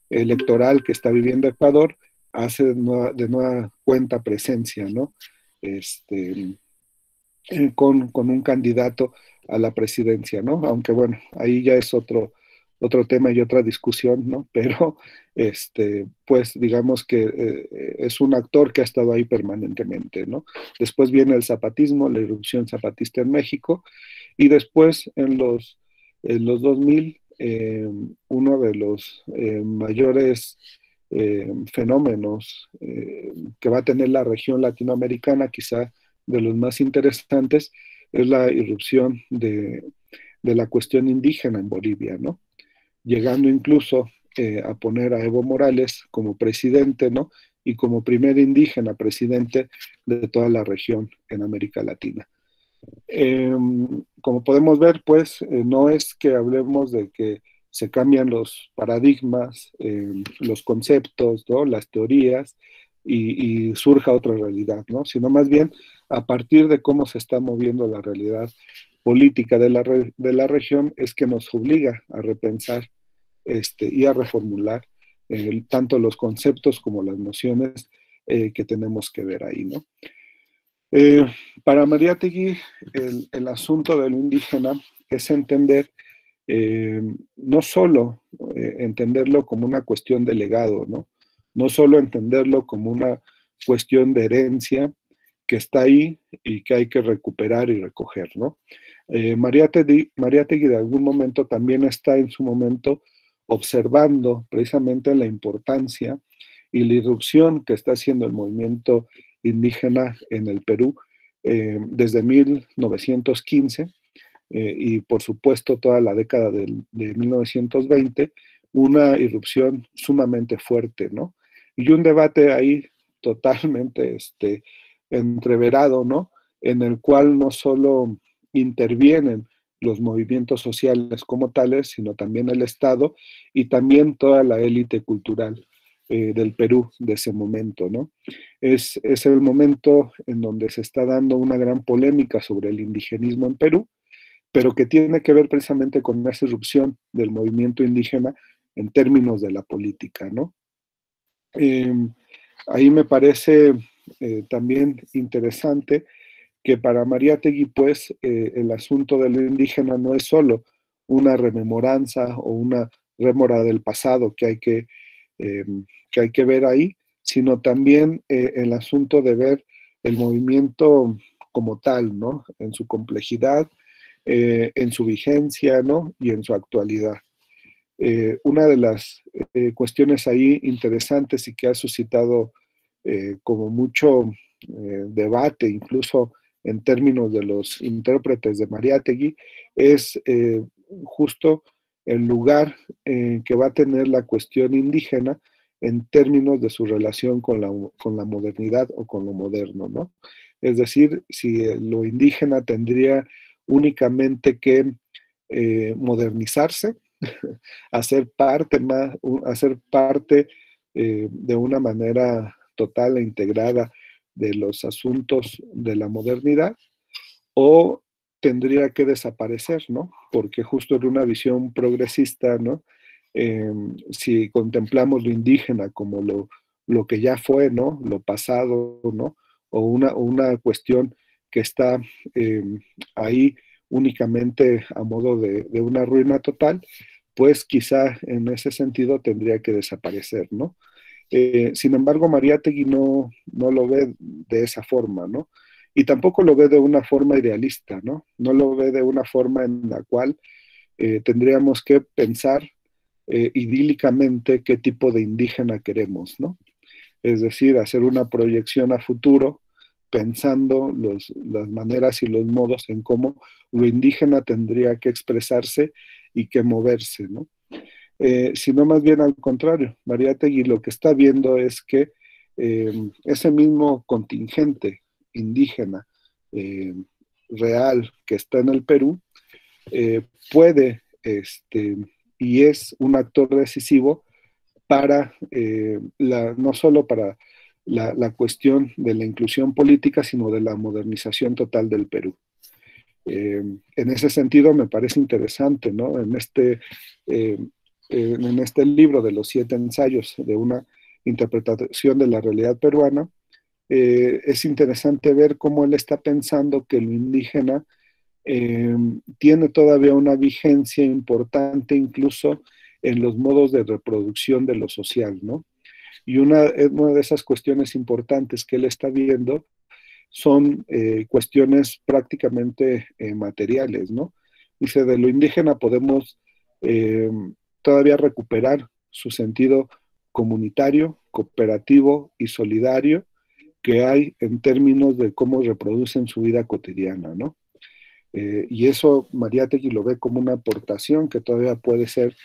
electoral que está viviendo Ecuador, hace de nueva cuenta presencia, ¿no? Este, con un candidato a la presidencia, ¿no? Aunque bueno, ahí ya es otro tema y otra discusión, ¿no? Pero, pues digamos que es un actor que ha estado ahí permanentemente, ¿no? Después viene el zapatismo, la irrupción zapatista en México, y después en los 2000, uno de los mayores fenómenos que va a tener la región latinoamericana, quizá de los más interesantes, es la irrupción de la cuestión indígena en Bolivia, ¿no? Llegando incluso a poner a Evo Morales como presidente, ¿no? Y como primer indígena presidente de toda la región en América Latina. Eh, Como podemos ver, pues no es que hablemos de que se cambian los paradigmas, los conceptos, ¿no? Las teorías y surja otra realidad, ¿no? Sino más bien a partir de cómo se está moviendo la realidad política de la región es que nos obliga a repensar y a reformular tanto los conceptos como las nociones que tenemos que ver ahí, ¿no? Eh, para Mariátegui, el asunto de lo indígena es entender, eh, no solo entenderlo como una cuestión de legado, ¿no? No solo entenderlo como una cuestión de herencia que está ahí y que hay que recuperar y recoger, ¿no? Mariátegui de algún momento también está en su momento observando precisamente la importancia y la irrupción que está haciendo el movimiento indígena en el Perú desde 1915 y por supuesto toda la década de 1920, una irrupción sumamente fuerte, ¿no? Y un debate ahí totalmente entreverado, ¿no? En el cual no solo intervienen los movimientos sociales como tales, sino también el Estado y también toda la élite cultural del Perú de ese momento, ¿no? Es el momento en donde se está dando una gran polémica sobre el indigenismo en Perú, pero que tiene que ver precisamente con esa irrupción del movimiento indígena en términos de la política, ¿no? Eh, Ahí me parece también interesante que para Mariátegui, pues, el asunto de lo indígena no es solo una rememoranza o una rémora del pasado eh, que hay que ver ahí, sino también el asunto de ver el movimiento como tal, ¿no? En su complejidad, en su vigencia, ¿no? Y en su actualidad. Una de las cuestiones ahí interesantes y que ha suscitado como mucho debate, incluso en términos de los intérpretes de Mariátegui, es justo el lugar que va a tener la cuestión indígena en términos de su relación con la modernidad o con lo moderno, ¿no? Es decir, si lo indígena tendría únicamente que modernizarse, hacer parte de una manera total e integrada de los asuntos de la modernidad, o tendría que desaparecer, ¿no? Porque justo en una visión progresista, ¿no? Si contemplamos lo indígena como lo que ya fue, ¿no? Lo pasado, ¿no? O una cuestión que está eh, ahí únicamente a modo de una ruina total, pues quizá en ese sentido tendría que desaparecer, ¿no? Sin embargo, Mariátegui no lo ve de esa forma, ¿no? Y tampoco lo ve de una forma idealista, ¿no? No lo ve de una forma en la cual tendríamos que pensar idílicamente qué tipo de indígena queremos, ¿no? Es decir, hacer una proyección a futuro pensando las maneras y los modos en cómo lo indígena tendría que expresarse y que moverse, ¿no? Sino más bien al contrario. Mariátegui lo que está viendo es que ese mismo contingente indígena eh, real que está en el Perú puede y es un actor decisivo para no solo para la cuestión de la inclusión política, sino de la modernización total del Perú. En ese sentido me parece interesante, ¿no? En este eh, en este libro de los 7 ensayos de una interpretación de la realidad peruana, es interesante ver cómo él está pensando que lo indígena tiene todavía una vigencia importante incluso en los modos de reproducción de lo social, ¿no? Y una de esas cuestiones importantes que él está viendo son cuestiones prácticamente materiales, ¿no? Dice, de lo indígena podemos eh, todavía recuperar su sentido comunitario, cooperativo y solidario que hay en términos de cómo reproducen su vida cotidiana, ¿no? Y eso Mariátegui lo ve como una aportación que todavía puede ser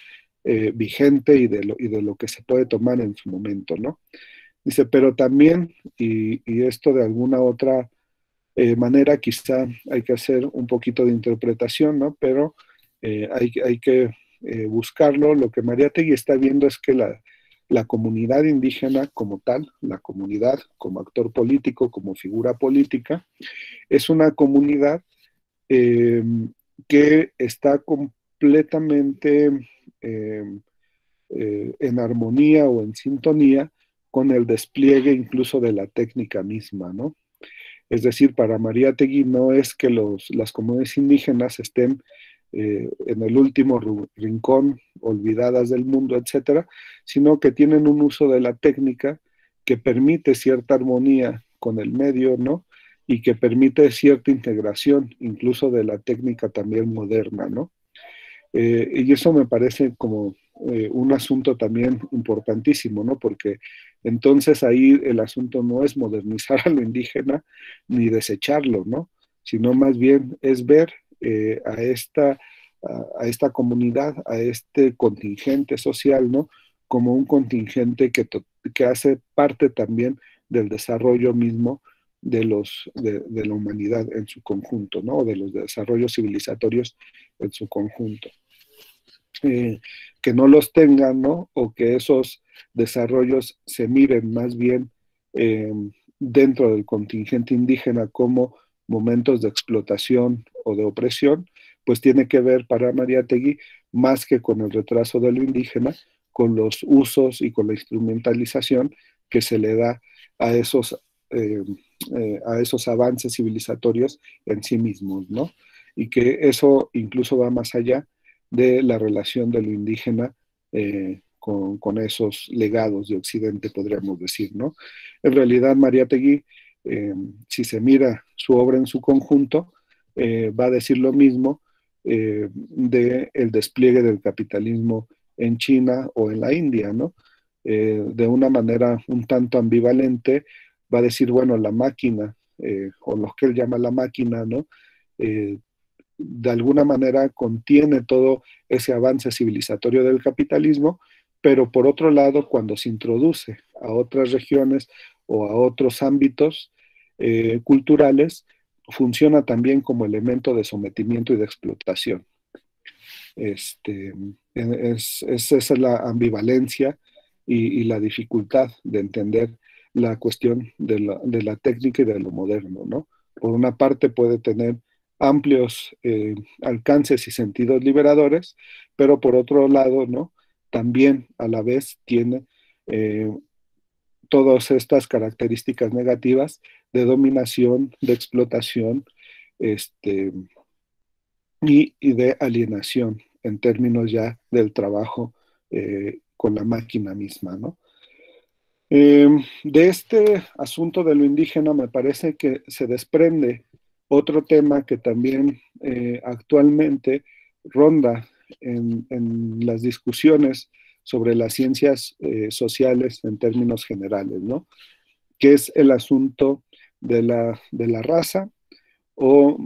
vigente y de lo que se puede tomar en su momento, ¿no? Dice, pero también, y esto de alguna otra manera, quizá hay que hacer un poquito de interpretación, ¿no? Pero hay que buscarlo. Lo que Mariátegui está viendo es que la comunidad indígena como tal, la comunidad como actor político, como figura política, es una comunidad eh, que está completamente eh, en armonía o en sintonía con el despliegue incluso de la técnica misma, ¿no? Es decir, para Mariátegui no es que las comunidades indígenas estén en el último rincón, olvidadas del mundo, etcétera, sino que tienen un uso de la técnica que permite cierta armonía con el medio, ¿no? Y que permite cierta integración, incluso de la técnica también moderna, ¿no? Y eso me parece como un asunto también importantísimo, ¿no? Porque entonces ahí el asunto no es modernizar a lo indígena ni desecharlo, ¿no? Sino más bien es ver a esta comunidad, a este contingente social, ¿no? Como un contingente que hace parte también del desarrollo mismo de la humanidad en su conjunto, ¿no? De los desarrollos civilizatorios en su conjunto. Que no los tengan, ¿no? O que esos desarrollos se miren más bien eh, dentro del contingente indígena como momentos de explotación o de opresión, pues tiene que ver para Mariátegui más que con el retraso de lo indígena, con los usos y con la instrumentalización que se le da a eh, a esos avances civilizatorios en sí mismos, ¿no? Y que eso incluso va más allá de la relación de lo indígena con esos legados de Occidente, podríamos decir, ¿no? En realidad, Mariátegui, si se mira su obra en su conjunto, va a decir lo mismo del despliegue del capitalismo en China o en la India, ¿no? De una manera un tanto ambivalente, va a decir, bueno, la máquina, o lo que él llama la máquina, ¿no? Eh, de alguna manera contiene todo ese avance civilizatorio del capitalismo, pero por otro lado, cuando se introduce a otras regiones o a otros ámbitos culturales, funciona también como elemento de sometimiento y de explotación. Este, esa es la ambivalencia y la dificultad de entender la cuestión de la técnica y de lo moderno, ¿no? Por una parte puede tener amplios alcances y sentidos liberadores, pero por otro lado, ¿no? También a la vez tiene eh, todas estas características negativas de dominación, de explotación, este, y de alienación en términos ya del trabajo con la máquina misma, ¿no? De este asunto de lo indígena me parece que se desprende otro tema que también actualmente ronda en las discusiones sobre las ciencias sociales en términos generales, ¿no? Que es el asunto de la raza o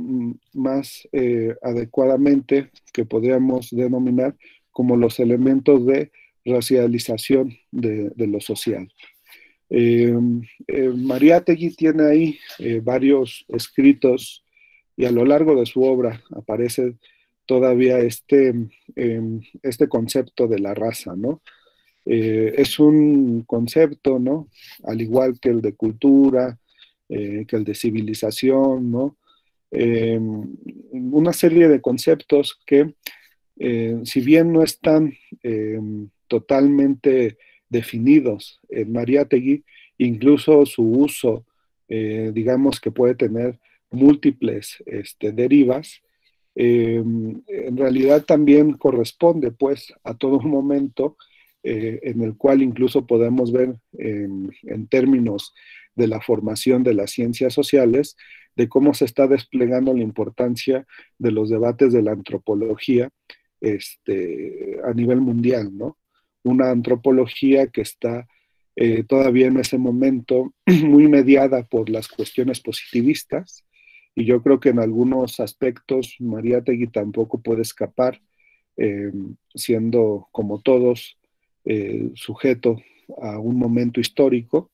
más adecuadamente que podríamos denominar como los elementos de racialización de lo social. Eh, Mariátegui tiene ahí varios escritos y a lo largo de su obra aparece todavía este concepto de la raza, ¿no? Es un concepto, ¿no? Al igual que el de cultura, que el de civilización, ¿no? Una serie de conceptos que si bien no están totalmente definidos en Mariátegui, incluso su uso, digamos que puede tener múltiples derivas, en realidad también corresponde pues a todo momento en el cual incluso podemos ver en términos de la formación de las ciencias sociales, de cómo se está desplegando la importancia de los debates de la antropología a nivel mundial, ¿no? Una antropología que está todavía en ese momento muy mediada por las cuestiones positivistas, y yo creo que en algunos aspectos Mariátegui tampoco puede escapar, eh, siendo como todos sujeto a un momento histórico,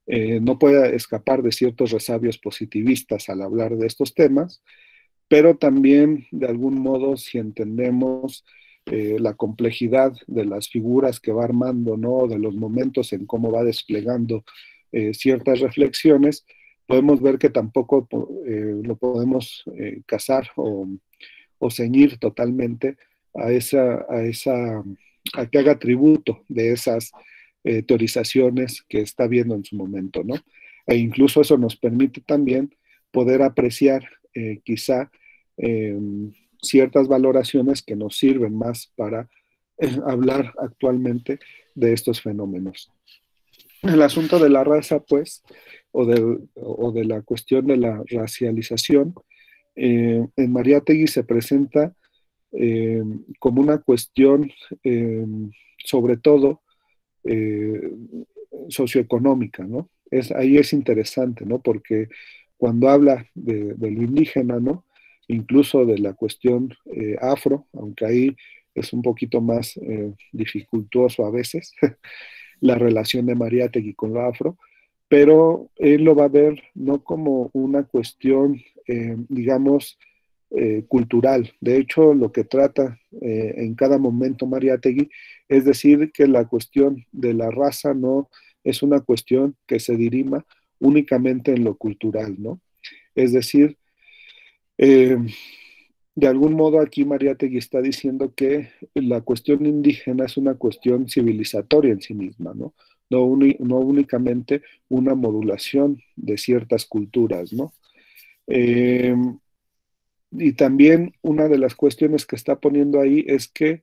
no puede escapar de ciertos resabios positivistas al hablar de estos temas, pero también de algún modo si entendemos la complejidad de las figuras que va armando, ¿no? De los momentos en cómo va desplegando ciertas reflexiones, podemos ver que tampoco lo podemos casar o ceñir totalmente a que haga tributo de esas teorizaciones que está viendo en su momento, ¿no? E incluso eso nos permite también poder apreciar quizá eh, ciertas valoraciones que nos sirven más para hablar actualmente de estos fenómenos. El asunto de la raza, pues, o de la cuestión de la racialización, en Mariátegui se presenta eh, como una cuestión, sobre todo, eh, socioeconómica, ¿no? Ahí es interesante, ¿no? Porque cuando habla de lo indígena, ¿no? Incluso de la cuestión afro, aunque ahí es un poquito más dificultuoso a veces, la relación de Mariátegui con lo afro, pero él lo va a ver no como una cuestión, digamos, cultural. De hecho, lo que trata en cada momento Mariátegui es decir que la cuestión de la raza no es una cuestión que se dirima únicamente en lo cultural, ¿no? Es decir, eh, de algún modo aquí Mariátegui está diciendo que la cuestión indígena es una cuestión civilizatoria en sí misma, ¿no? No únicamente una modulación de ciertas culturas, ¿no? Eh, y también una de las cuestiones que está poniendo ahí es que,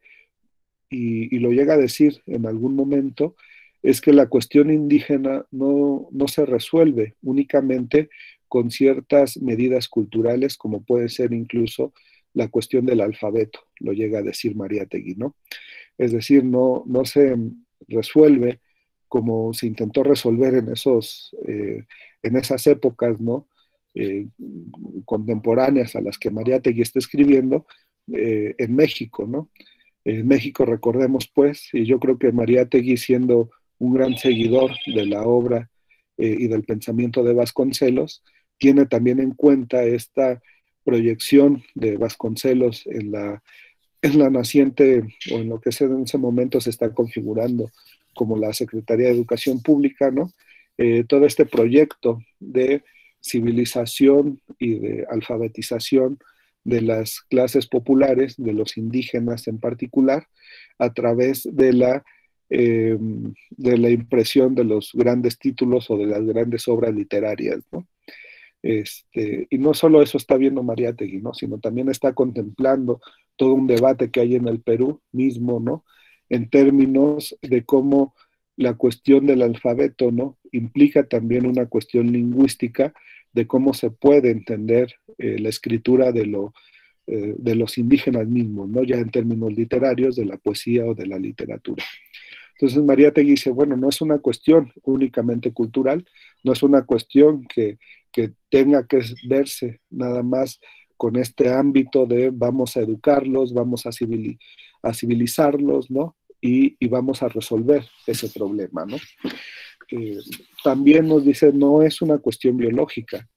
y lo llega a decir en algún momento, es que la cuestión indígena no se resuelve únicamente con ciertas medidas culturales, como puede ser incluso la cuestión del alfabeto, lo llega a decir Mariátegui, ¿no? Es decir, no se resuelve como se intentó resolver en esas épocas, ¿no? Eh, contemporáneas a las que Mariátegui está escribiendo en México, ¿no? En México, recordemos pues, y yo creo que Mariátegui, siendo un gran seguidor de la obra y del pensamiento de Vasconcelos, tiene también en cuenta esta proyección de Vasconcelos en la naciente o en lo que en ese momento se está configurando como la Secretaría de Educación Pública, ¿no? Todo este proyecto de civilización y de alfabetización de las clases populares, de los indígenas en particular, a través de la impresión de los grandes títulos o de las grandes obras literarias, ¿no? Y no solo eso está viendo Mariátegui, ¿no? Sino también está contemplando todo un debate que hay en el Perú mismo, ¿no? En términos de cómo la cuestión del alfabeto, ¿no? Implica también una cuestión lingüística de cómo se puede entender la escritura de los indígenas mismos, ¿no? Ya en términos literarios, de la poesía o de la literatura. Entonces Mariátegui dice, bueno, no es una cuestión únicamente cultural, no es una cuestión que tenga que verse nada más con este ámbito de vamos a educarlos, vamos a civilizarlos, ¿no? Y vamos a resolver ese problema, ¿no? Eh, También nos dice, no es una cuestión biológica,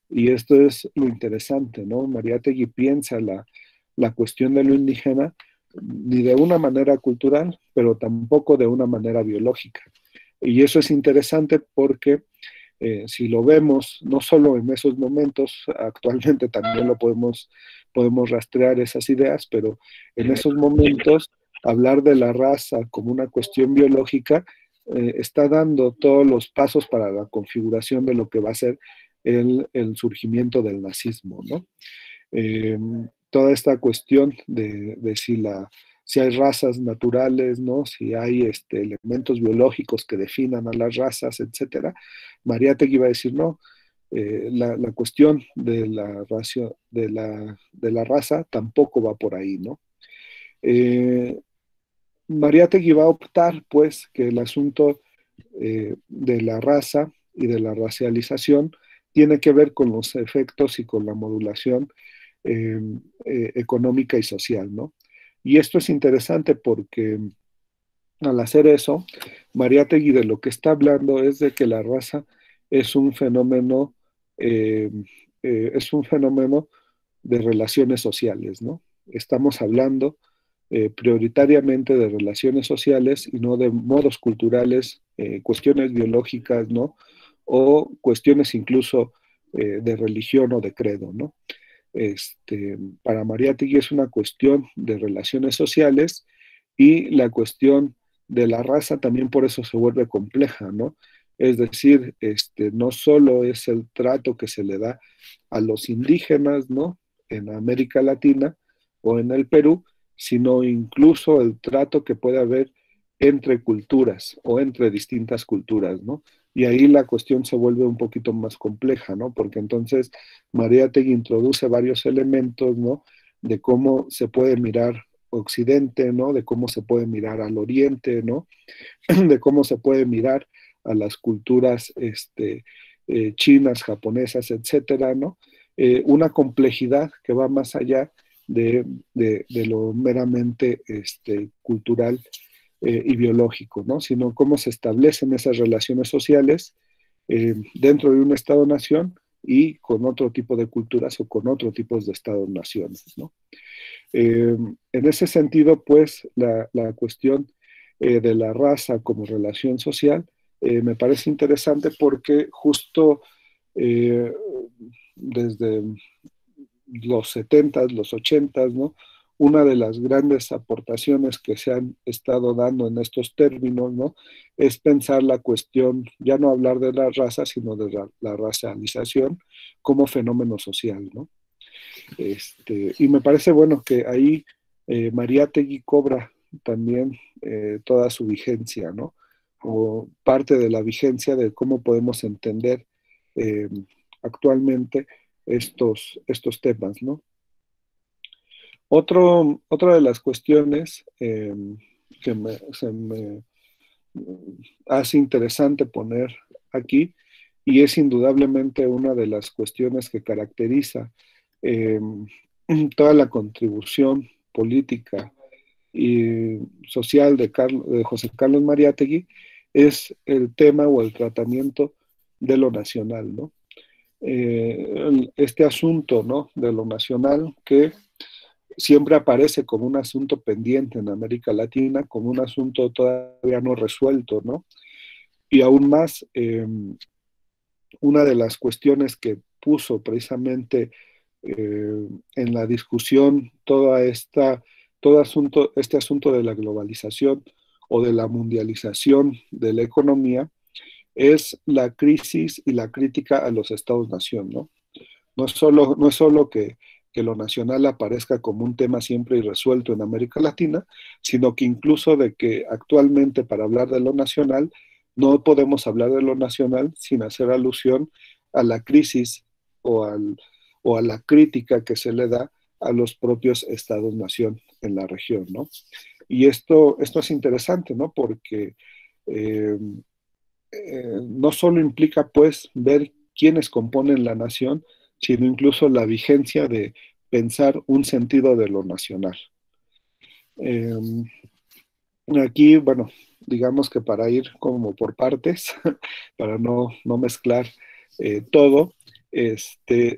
y esto es lo interesante, ¿no? Mariátegui piensa la cuestión de lo indígena ni de una manera cultural, pero tampoco de una manera biológica. Y eso es interesante porque Si lo vemos, no solo en esos momentos, actualmente también podemos rastrear esas ideas, pero en esos momentos hablar de la raza como una cuestión biológica está dando todos los pasos para la configuración de lo que va a ser el surgimiento del nazismo, ¿no? Eh, Toda esta cuestión de si hay razas naturales, ¿no? Si hay elementos biológicos que definan a las razas, etcétera. Mariátegui iba a decir, no, la cuestión de la raza tampoco va por ahí, ¿no? Eh, Mariátegui va a optar, pues, que el asunto de la raza y de la racialización tiene que ver con los efectos y con la modulación eh, económica y social, ¿no? Y esto es interesante porque al hacer eso, Mariátegui de lo que está hablando es de que la raza es un fenómeno, eh, es un fenómeno de relaciones sociales, ¿no? Estamos hablando prioritariamente de relaciones sociales y no de modos culturales, cuestiones biológicas, ¿no? O cuestiones incluso de religión o de credo, ¿no? Para Mariátegui es una cuestión de relaciones sociales y la cuestión de la raza también por eso se vuelve compleja, ¿no? Es decir, no solo es el trato que se le da a los indígenas, ¿no? En América Latina o en el Perú, sino incluso el trato que puede haber entre culturas o entre distintas culturas, ¿no? Y ahí la cuestión se vuelve un poquito más compleja, ¿no? Porque entonces Mariátegui introduce varios elementos, ¿no? De cómo se puede mirar Occidente, ¿no? De cómo se puede mirar al Oriente, ¿no? De cómo se puede mirar a las culturas chinas, japonesas, etcétera, ¿no? Una complejidad que va más allá de lo meramente cultural y biológico, ¿no? Sino cómo se establecen esas relaciones sociales dentro de un Estado-nación y con otro tipo de culturas o con otro tipo de Estados-naciones, ¿no? En ese sentido, pues, la cuestión de la raza como relación social me parece interesante porque justo eh, desde los 70s, los 80s, ¿no? Una de las grandes aportaciones que se han estado dando en estos términos, ¿no? Es pensar la cuestión, ya no hablar de la raza, sino de la racialización como fenómeno social, ¿no? Y me parece bueno que ahí Mariátegui cobra también toda su vigencia, ¿no? O parte de la vigencia de cómo podemos entender eh, actualmente estos temas, ¿no? Otra de las cuestiones se me hace interesante poner aquí, y es indudablemente una de las cuestiones que caracteriza eh, toda la contribución política y social de José Carlos Mariátegui, es el tema o el tratamiento de lo nacional, ¿no? Este asunto, ¿no? De lo nacional que siempre aparece como un asunto pendiente en América Latina, como un asunto todavía no resuelto, ¿no? Y aún más, una de las cuestiones que puso precisamente en la discusión este asunto de la globalización o de la mundialización de la economía es la crisis y la crítica a los estados-nación, ¿no? No es solo que lo nacional aparezca como un tema siempre irresuelto en América Latina, sino que incluso de que actualmente para hablar de lo nacional, no podemos hablar de lo nacional sin hacer alusión a la crisis o, o a la crítica que se le da a los propios estados-nación en la región, ¿no? Y esto es interesante, ¿no? Porque eh, no solo implica, pues, ver quiénes componen la nación, sino incluso la vigencia de pensar un sentido de lo nacional. Eh, Aquí, bueno, digamos que para ir como por partes, para no mezclar todo,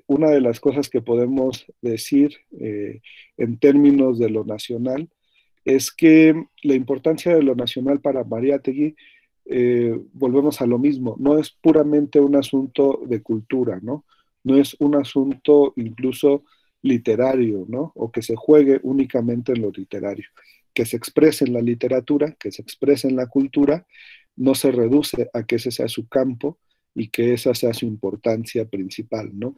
una de las cosas que podemos decir en términos de lo nacional es que la importancia de lo nacional para Mariátegui volvemos a lo mismo, no es puramente un asunto de cultura, ¿no? No es un asunto incluso literario, ¿no? O que se juegue únicamente en lo literario, que se exprese en la literatura, que se exprese en la cultura, no se reduce a que ese sea su campo y que esa sea su importancia principal, ¿no?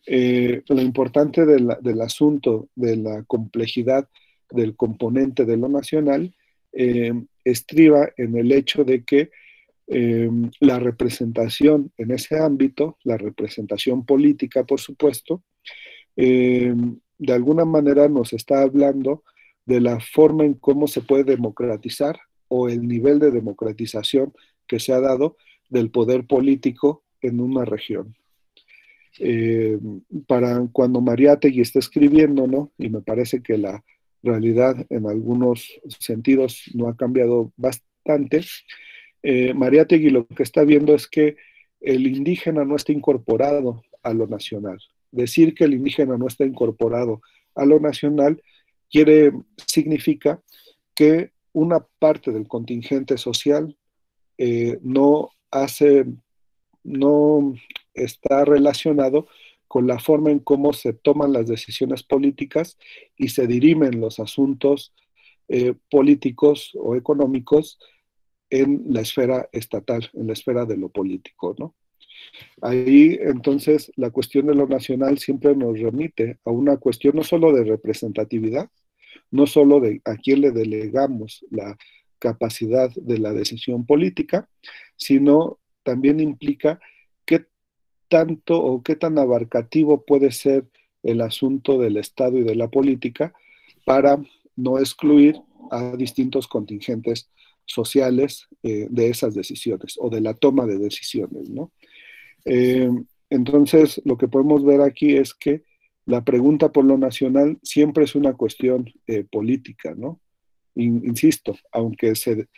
Lo importante del asunto, de la complejidad del componente de lo nacional, estriba en el hecho de que la representación en ese ámbito, la representación política, por supuesto, de alguna manera nos está hablando de la forma en cómo se puede democratizar o el nivel de democratización que se ha dado del poder político en una región. Eh, para cuando Mariátegui está escribiendo, ¿no? Y me parece que la realidad en algunos sentidos no ha cambiado bastante, Mariátegui lo que está viendo es que el indígena no está incorporado a lo nacional. Decir que el indígena no está incorporado a lo nacional significa que una parte del contingente social no hace, no está relacionado con la forma en cómo se toman las decisiones políticas y se dirimen los asuntos políticos o económicos en la esfera estatal, en la esfera de lo político, ¿no? Ahí entonces la cuestión de lo nacional siempre nos remite a una cuestión no solo de representatividad, no solo de a quién le delegamos la capacidad de la decisión política, sino también implica qué tanto o qué tan abarcativo puede ser el asunto del Estado y de la política para no excluir a distintos contingentes sociales de esas decisiones o de la toma de decisiones, ¿no? Eh, entonces, lo que podemos ver aquí es que la pregunta por lo nacional siempre es una cuestión política, ¿no? Insisto, aunque se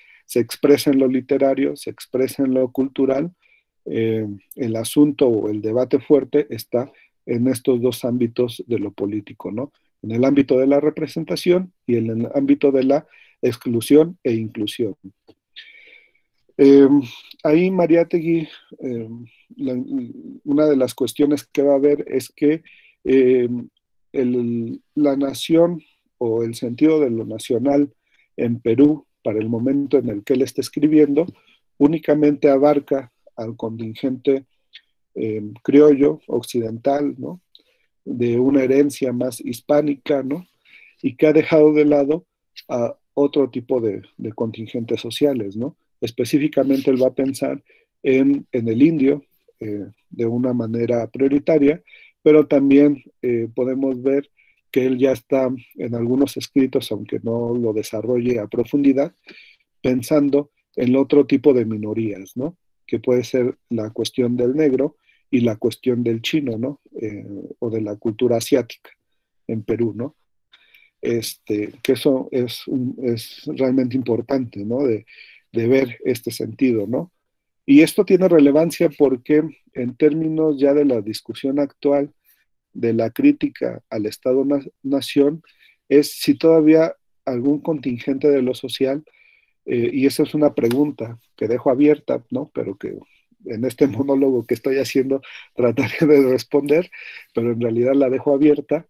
expresa en lo literario, se expresa en lo cultural, el asunto o el debate fuerte está en estos dos ámbitos de lo político, ¿no? En el ámbito de la representación y en el ámbito de la exclusión e inclusión. Eh, ahí Mariátegui, eh, la, una de las cuestiones que va a ver es que eh, la nación o el sentido de lo nacional en Perú, para el momento en el que él está escribiendo, únicamente abarca al contingente criollo, occidental, ¿no? De una herencia más hispánica, ¿no? Y que ha dejado de lado a otro tipo de contingentes sociales, ¿no? Específicamente él va a pensar en el indio de una manera prioritaria, pero también podemos ver que él ya está en algunos escritos, aunque no lo desarrolle a profundidad, pensando en otro tipo de minorías, ¿no? Que puede ser la cuestión del negro y la cuestión del chino, ¿no? O de la cultura asiática en Perú, ¿no? Que eso es realmente importante, ¿no? De ver este sentido, ¿no? Y esto tiene relevancia porque en términos ya de la discusión actual de la crítica al Estado-Nación, es si todavía algún contingente de lo social, y esa es una pregunta que dejo abierta, ¿no? Pero que en este monólogo que estoy haciendo trataré de responder, pero en realidad la dejo abierta,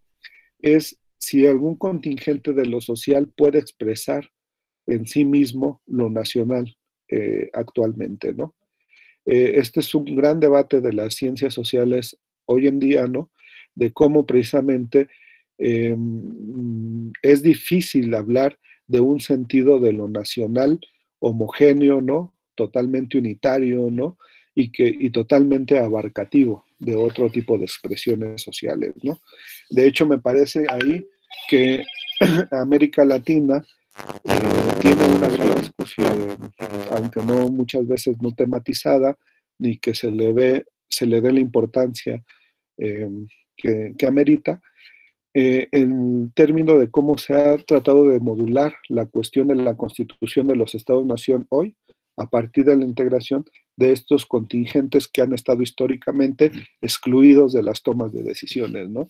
es si algún contingente de lo social puede expresar en sí mismo lo nacional actualmente, ¿no? Este es un gran debate de las ciencias sociales hoy en día, ¿no? De cómo precisamente eh, es difícil hablar de un sentido de lo nacional homogéneo, ¿no? Totalmente unitario, ¿no? Y totalmente abarcativo de otro tipo de expresiones sociales, ¿no? De hecho, me parece ahí que América Latina tiene una gran discusión, aunque no muchas veces no tematizada, ni que se le dé la importancia eh, que amerita, en términos de cómo se ha tratado de modular la cuestión de la constitución de los Estados-Nación hoy, a partir de la integración de estos contingentes que han estado históricamente excluidos de las tomas de decisiones, ¿no?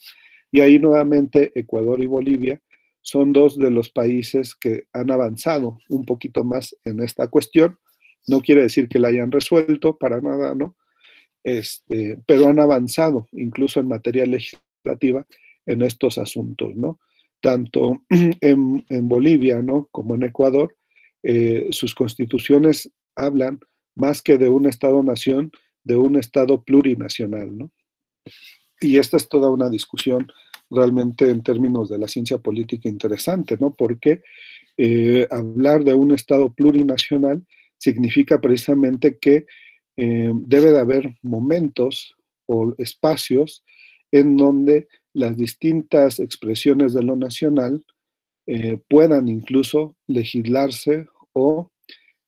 Y ahí nuevamente Ecuador y Bolivia son dos de los países que han avanzado un poquito más en esta cuestión, No quiere decir que la hayan resuelto, para nada, ¿no? Pero han avanzado, incluso en materia legislativa, en estos asuntos, ¿no? Tanto en Bolivia, ¿no? Como en Ecuador, sus constituciones hablan más que de un Estado-nación, de un Estado plurinacional, ¿no? Y esta es toda una discusión realmente en términos de la ciencia política interesante, ¿no? Porque hablar de un Estado plurinacional significa precisamente que debe de haber momentos o espacios en donde las distintas expresiones de lo nacional puedan incluso legislarse o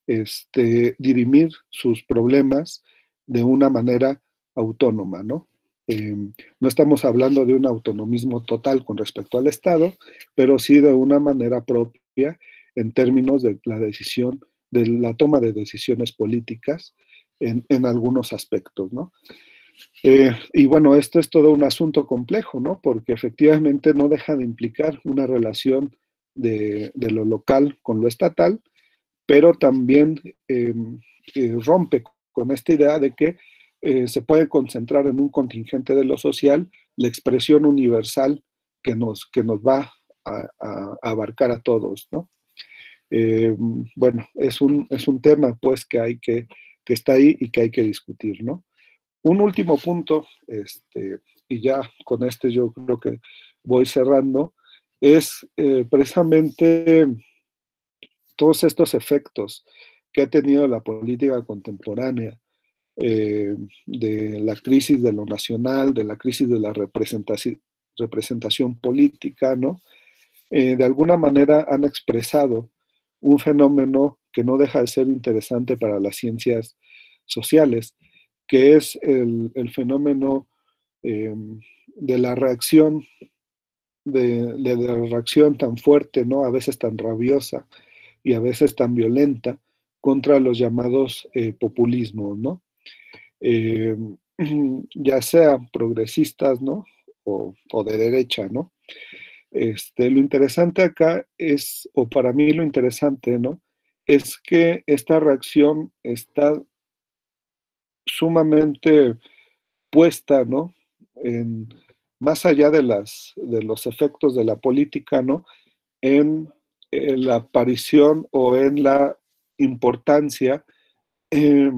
dirimir sus problemas de una manera autónoma, ¿no? No estamos hablando de un autonomismo total con respecto al Estado, pero sí de una manera propia en términos de la decisión, de la toma de decisiones políticas en algunos aspectos, ¿no? Y bueno, esto es todo un asunto complejo, ¿no? Porque efectivamente no deja de implicar una relación de lo local con lo estatal, pero también rompe con esta idea de que se puede concentrar en un contingente de lo social la expresión universal que nos va a abarcar a todos, ¿no? Bueno, es un tema pues que está ahí y que hay que discutir, ¿no? Un último punto, y ya con este yo creo que voy cerrando, es precisamente todos estos efectos que ha tenido la política contemporánea, de la crisis de lo nacional, de la crisis de la representación política, ¿no? De alguna manera han expresado un fenómeno que no deja de ser interesante para las ciencias sociales, que es el fenómeno eh, de la reacción, de la reacción tan fuerte, ¿no? A veces tan rabiosa y a veces tan violenta contra los llamados populismos, ¿no? Eh, ya sean progresistas, ¿no? O de derecha, ¿no? Lo interesante acá es, o para mí lo interesante, ¿no? Es que esta reacción está sumamente puesta, ¿no? En, más allá de los efectos de la política, ¿no? En la aparición o en la importancia eh,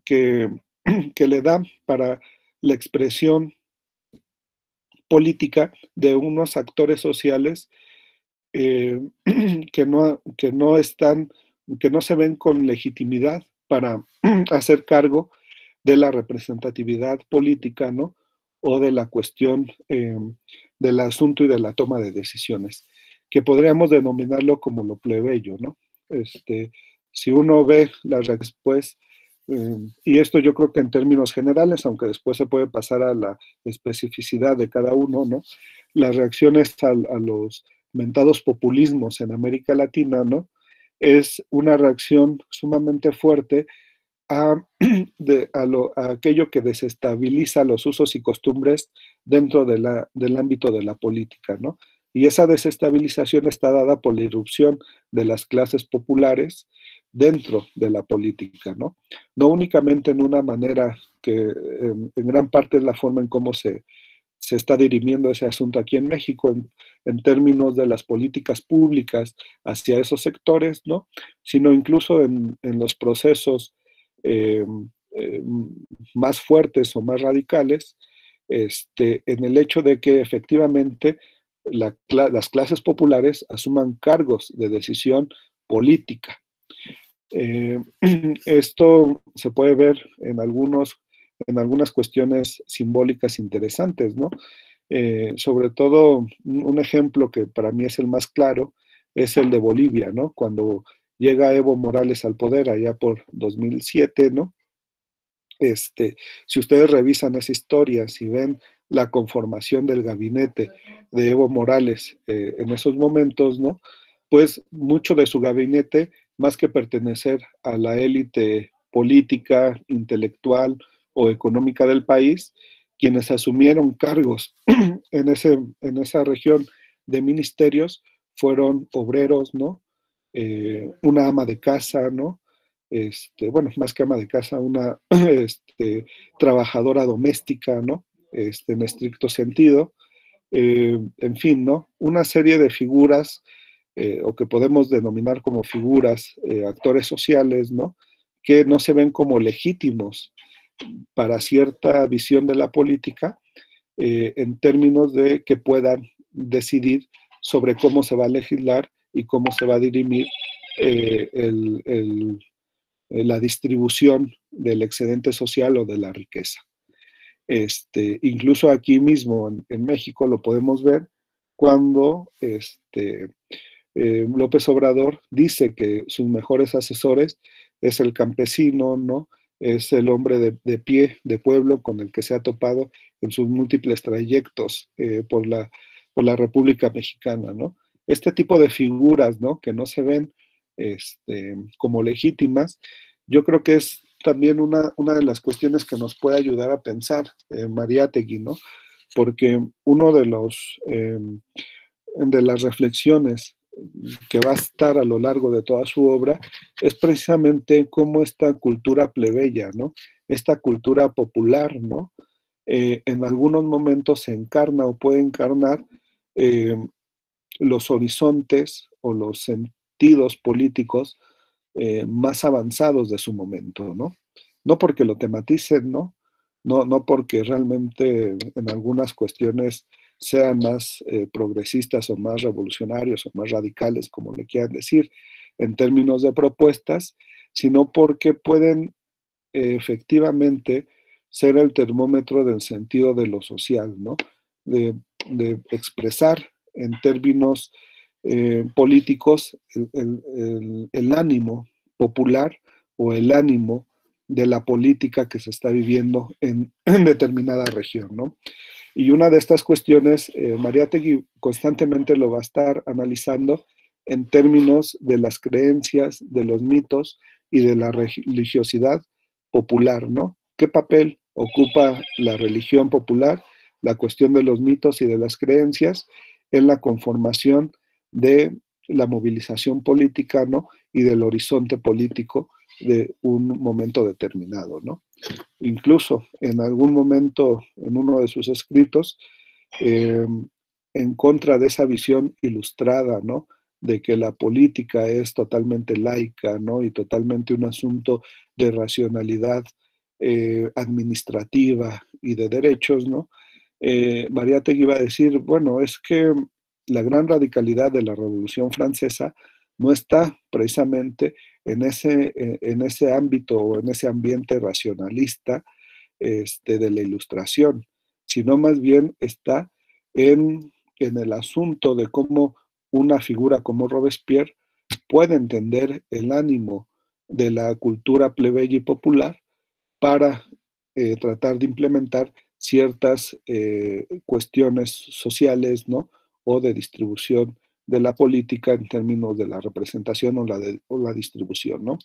que, que le dan para la expresión política de unos actores sociales eh, que no están, que no se ven con legitimidad para hacer cargo de la representatividad política, ¿no? O de la cuestión del asunto y de la toma de decisiones, que podríamos denominarlo como lo plebeyo, ¿no? Si uno ve las respuestas, y esto yo creo que en términos generales, aunque después se puede pasar a la especificidad de cada uno, ¿no? Las reacciones a los mentados populismos en América Latina, ¿no? Es una reacción sumamente fuerte a, a aquello que desestabiliza los usos y costumbres dentro del ámbito de la política, ¿no? Y esa desestabilización está dada por la irrupción de las clases populares dentro de la política, ¿no? No únicamente en una manera que en gran parte es la forma en cómo se está dirimiendo ese asunto aquí en México en términos de las políticas públicas hacia esos sectores, ¿no? Sino incluso en los procesos eh, eh, más fuertes o más radicales, en el hecho de que efectivamente las clases populares asuman cargos de decisión política. Esto se puede ver en algunas cuestiones simbólicas interesantes, ¿no? Sobre todo, un ejemplo que para mí es el más claro es el de Bolivia, ¿no? Cuando llega Evo Morales al poder allá por 2007, ¿no? Si ustedes revisan esa historia, si ven la conformación del gabinete de Evo Morales en esos momentos, ¿no? Pues mucho de su gabinete, más que pertenecer a la élite política, intelectual o económica del país, quienes asumieron cargos en esa región de ministerios fueron obreros, ¿no? Una ama de casa, ¿no? bueno, más que ama de casa, una trabajadora doméstica, ¿no? En estricto sentido. En fin, ¿no? Una serie de figuras, o que podemos denominar como figuras, actores sociales, ¿no? Que no se ven como legítimos para cierta visión de la política, en términos de que puedan decidir sobre cómo se va a legislar y cómo se va a dirimir eh, el, el, la distribución del excedente social o de la riqueza. Incluso aquí mismo en México lo podemos ver cuando López Obrador dice que sus mejores asesores es el campesino, ¿no? Es el hombre de pie, de pueblo, con el que se ha topado en sus múltiples trayectos por la República Mexicana, ¿no? Este tipo de figuras, ¿no? Que no se ven como legítimas, yo creo que es también una de las cuestiones que nos puede ayudar a pensar, Mariátegui, ¿no? Porque uno de las reflexiones que va a estar a lo largo de toda su obra es precisamente cómo esta cultura plebeya, ¿no? Esta cultura popular, ¿no? En algunos momentos se encarna o puede encarnar eh, los horizontes o los sentidos políticos más avanzados de su momento, ¿no? No porque lo tematicen, ¿no? No porque realmente en algunas cuestiones sean más progresistas o más revolucionarios o más radicales, como le quieran decir, en términos de propuestas, sino porque pueden efectivamente ser el termómetro del sentido de lo social, ¿no? De, de expresar en términos políticos el ánimo popular o el ánimo de la política que se está viviendo en determinada región, ¿no? Y una de estas cuestiones, Mariátegui constantemente lo va a estar analizando en términos de las creencias, de los mitos y de la religiosidad popular, ¿no? ¿Qué papel ocupa la religión popular, la cuestión de los mitos y de las creencias en la conformación de la movilización política, ¿no? Y del horizonte político de un momento determinado, ¿no? Incluso en algún momento, en uno de sus escritos, eh, en contra de esa visión ilustrada, ¿no? De que la política es totalmente laica, ¿no? Y totalmente un asunto de racionalidad administrativa y de derechos, ¿no? Mariátegui iba a decir, bueno, es que la gran radicalidad de la Revolución Francesa no está precisamente en ese ámbito o en ese ambiente racionalista de la ilustración, sino más bien está en el asunto de cómo una figura como Robespierre puede entender el ánimo de la cultura plebeya y popular para tratar de implementar ciertas cuestiones sociales, ¿no? O de distribución de la política en términos de la representación o la distribución, ¿no?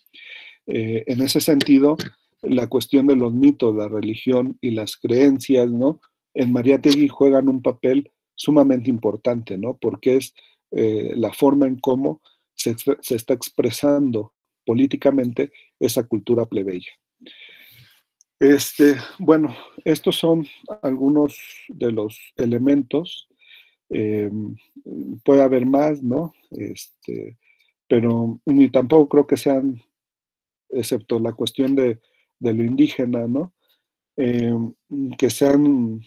En ese sentido, la cuestión de los mitos, la religión y las creencias, ¿no? En Mariátegui juegan un papel sumamente importante, ¿no? Porque es la forma en cómo se está expresando políticamente esa cultura plebeya. Bueno, estos son algunos de los elementos. eh, Puede haber más, ¿no? Pero ni tampoco creo que sean, excepto la cuestión de lo indígena, ¿no? Eh, que sean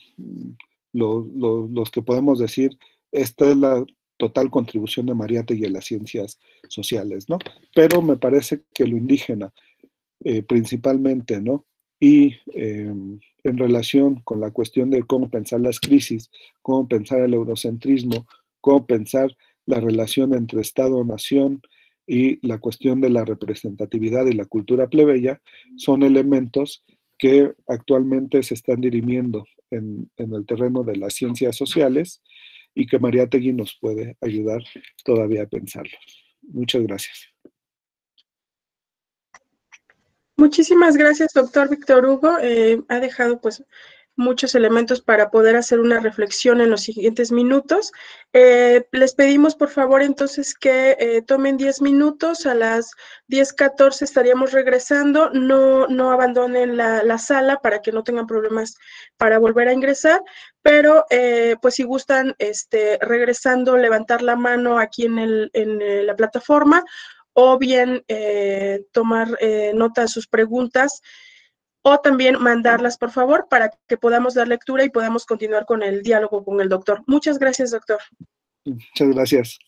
los que podemos decir, esta es la total contribución de Mariátegui a las ciencias sociales, ¿no? Pero me parece que lo indígena, principalmente, ¿no? Y en relación con la cuestión de cómo pensar las crisis, cómo pensar el eurocentrismo, cómo pensar la relación entre Estado-nación y la cuestión de la representatividad y la cultura plebeya, son elementos que actualmente se están dirimiendo en el terreno de las ciencias sociales y que Mariátegui nos puede ayudar todavía a pensarlos. Muchas gracias. Muchísimas gracias, doctor Víctor Hugo. Ha dejado pues muchos elementos para poder hacer una reflexión en los siguientes minutos. Les pedimos por favor entonces que tomen 10 minutos, a las 10:14 estaríamos regresando, no abandonen la sala para que no tengan problemas para volver a ingresar, pero pues si gustan regresando, levantar la mano aquí en la plataforma o bien tomar nota de sus preguntas o también mandarlas, por favor, para que podamos dar lectura y podamos continuar con el diálogo con el doctor. Muchas gracias, doctor. Muchas gracias.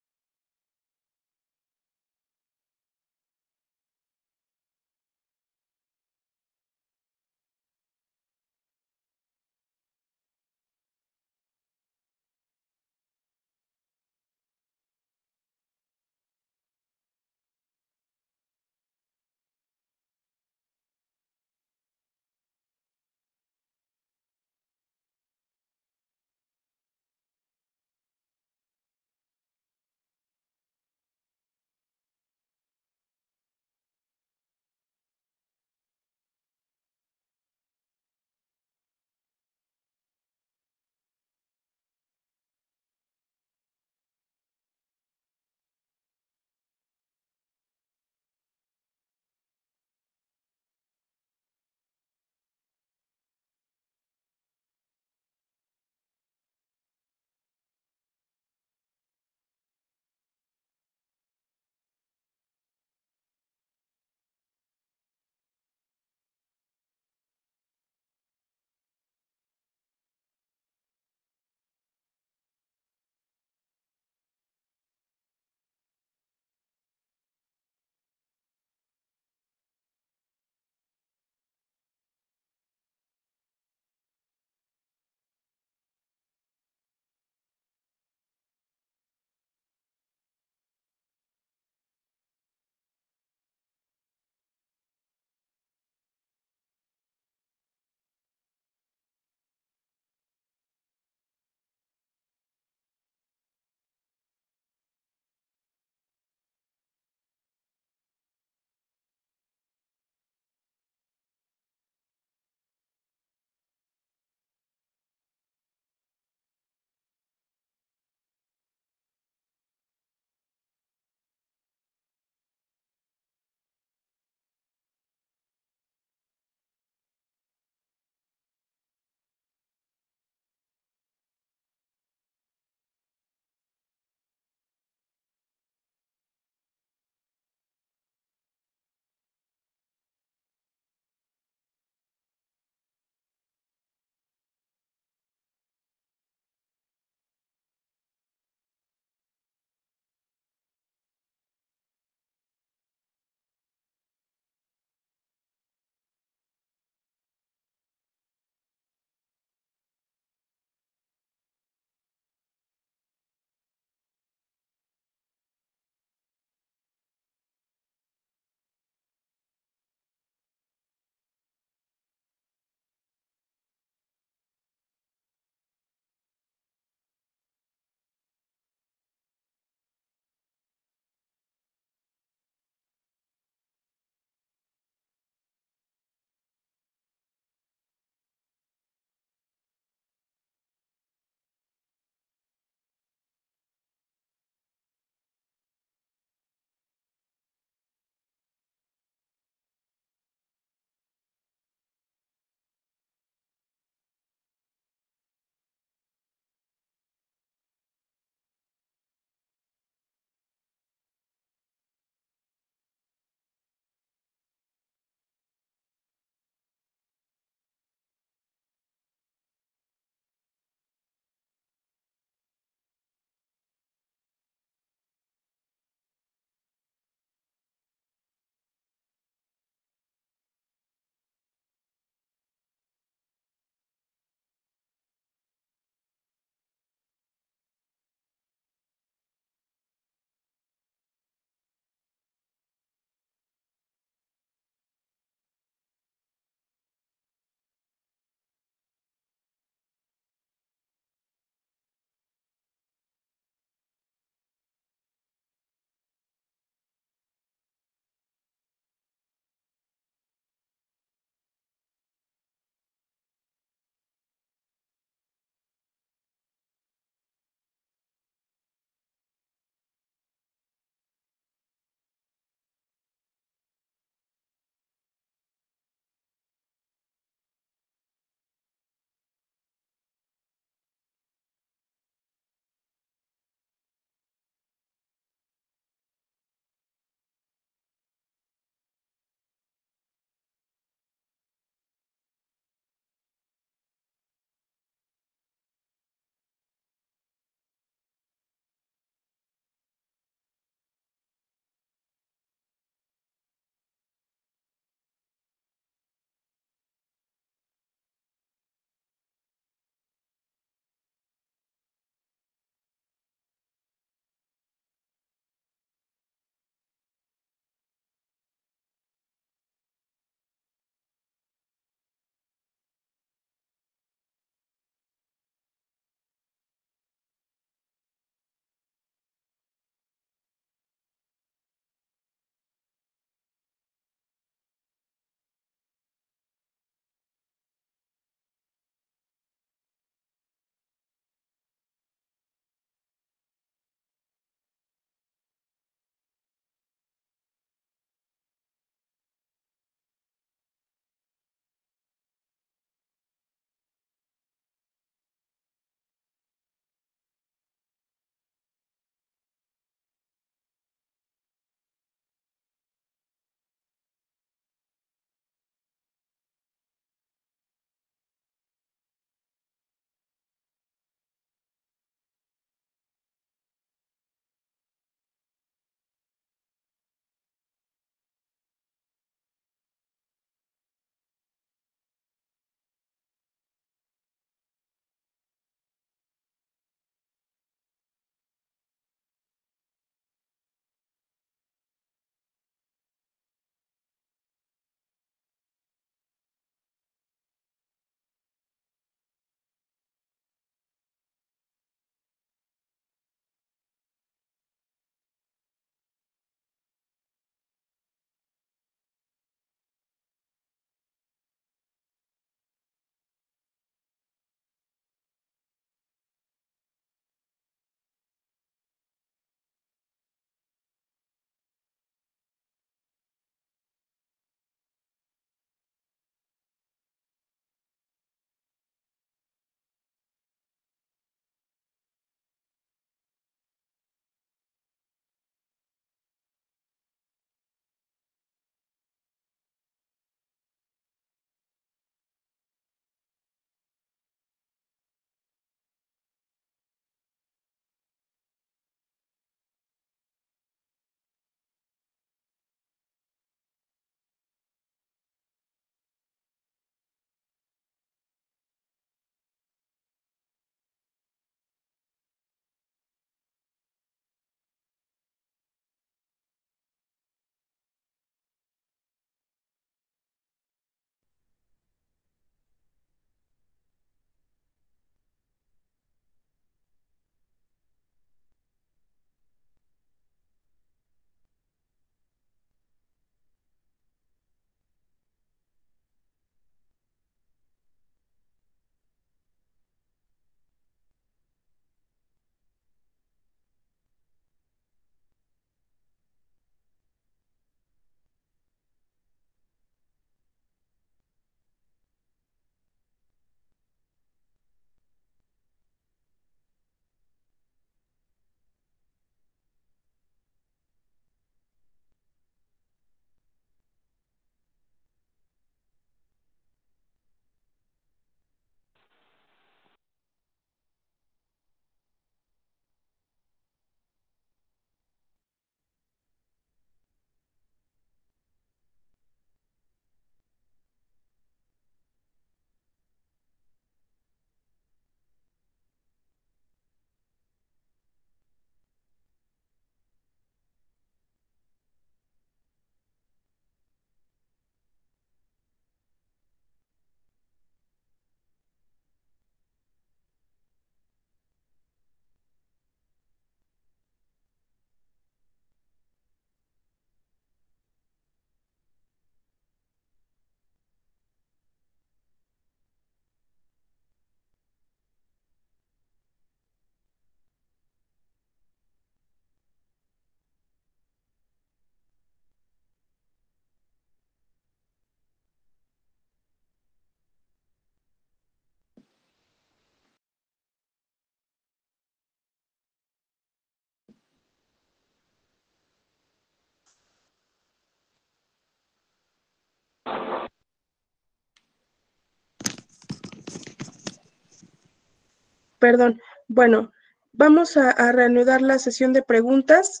Perdón. Bueno, vamos a reanudar la sesión de preguntas.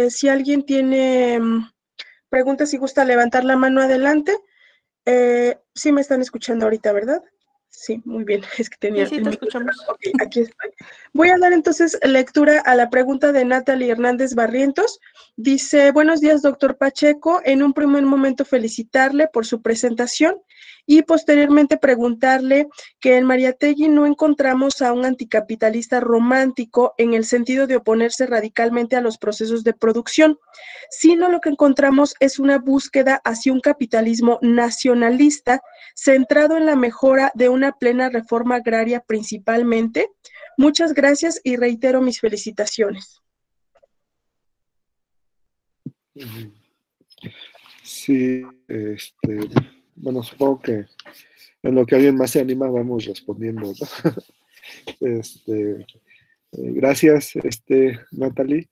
Si alguien tiene preguntas y gusta levantar la mano adelante. Sí me están escuchando ahorita, ¿verdad? Sí, muy bien. Es que tenía Sí, el te micro. escuchamos. Ok, aquí estoy. Voy a dar entonces lectura a la pregunta de Natalie Hernández Barrientos. Dice, buenos días, doctor Pacheco. En un primer momento felicitarle por su presentación y posteriormente preguntarle que en Mariátegui no encontramos a un anticapitalista romántico en el sentido de oponerse radicalmente a los procesos de producción, sino lo que encontramos es una búsqueda hacia un capitalismo nacionalista centrado en la mejora de una plena reforma agraria principalmente. Muchas gracias y reitero mis felicitaciones. Sí, bueno, supongo que en lo que alguien más se anima vamos respondiendo, ¿no? Gracias, Natalie.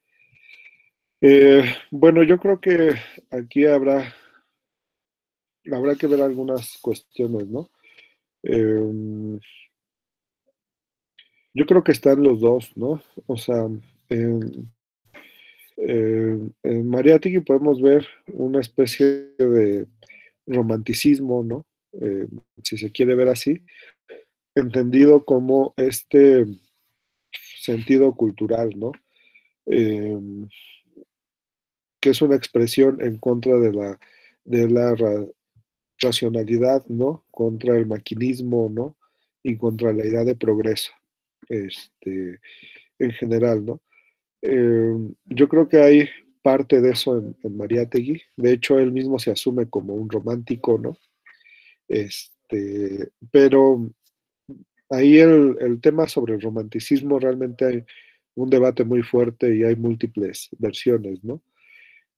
Bueno, yo creo que aquí habrá que ver algunas cuestiones, ¿no? Yo creo que están los dos, ¿no? O sea, en, en Mariátegui podemos ver una especie de romanticismo, ¿no? Si se quiere ver así, entendido como este sentido cultural, ¿no? Eh, que es una expresión en contra de la racionalidad, ¿no? Contra el maquinismo, ¿no? Y contra la idea de progreso, en general, ¿no? Yo creo que hay parte de eso en Mariátegui. De hecho, él mismo se asume como un romántico, ¿no? Pero ahí el tema sobre el romanticismo realmente hay un debate muy fuerte y hay múltiples versiones, ¿no?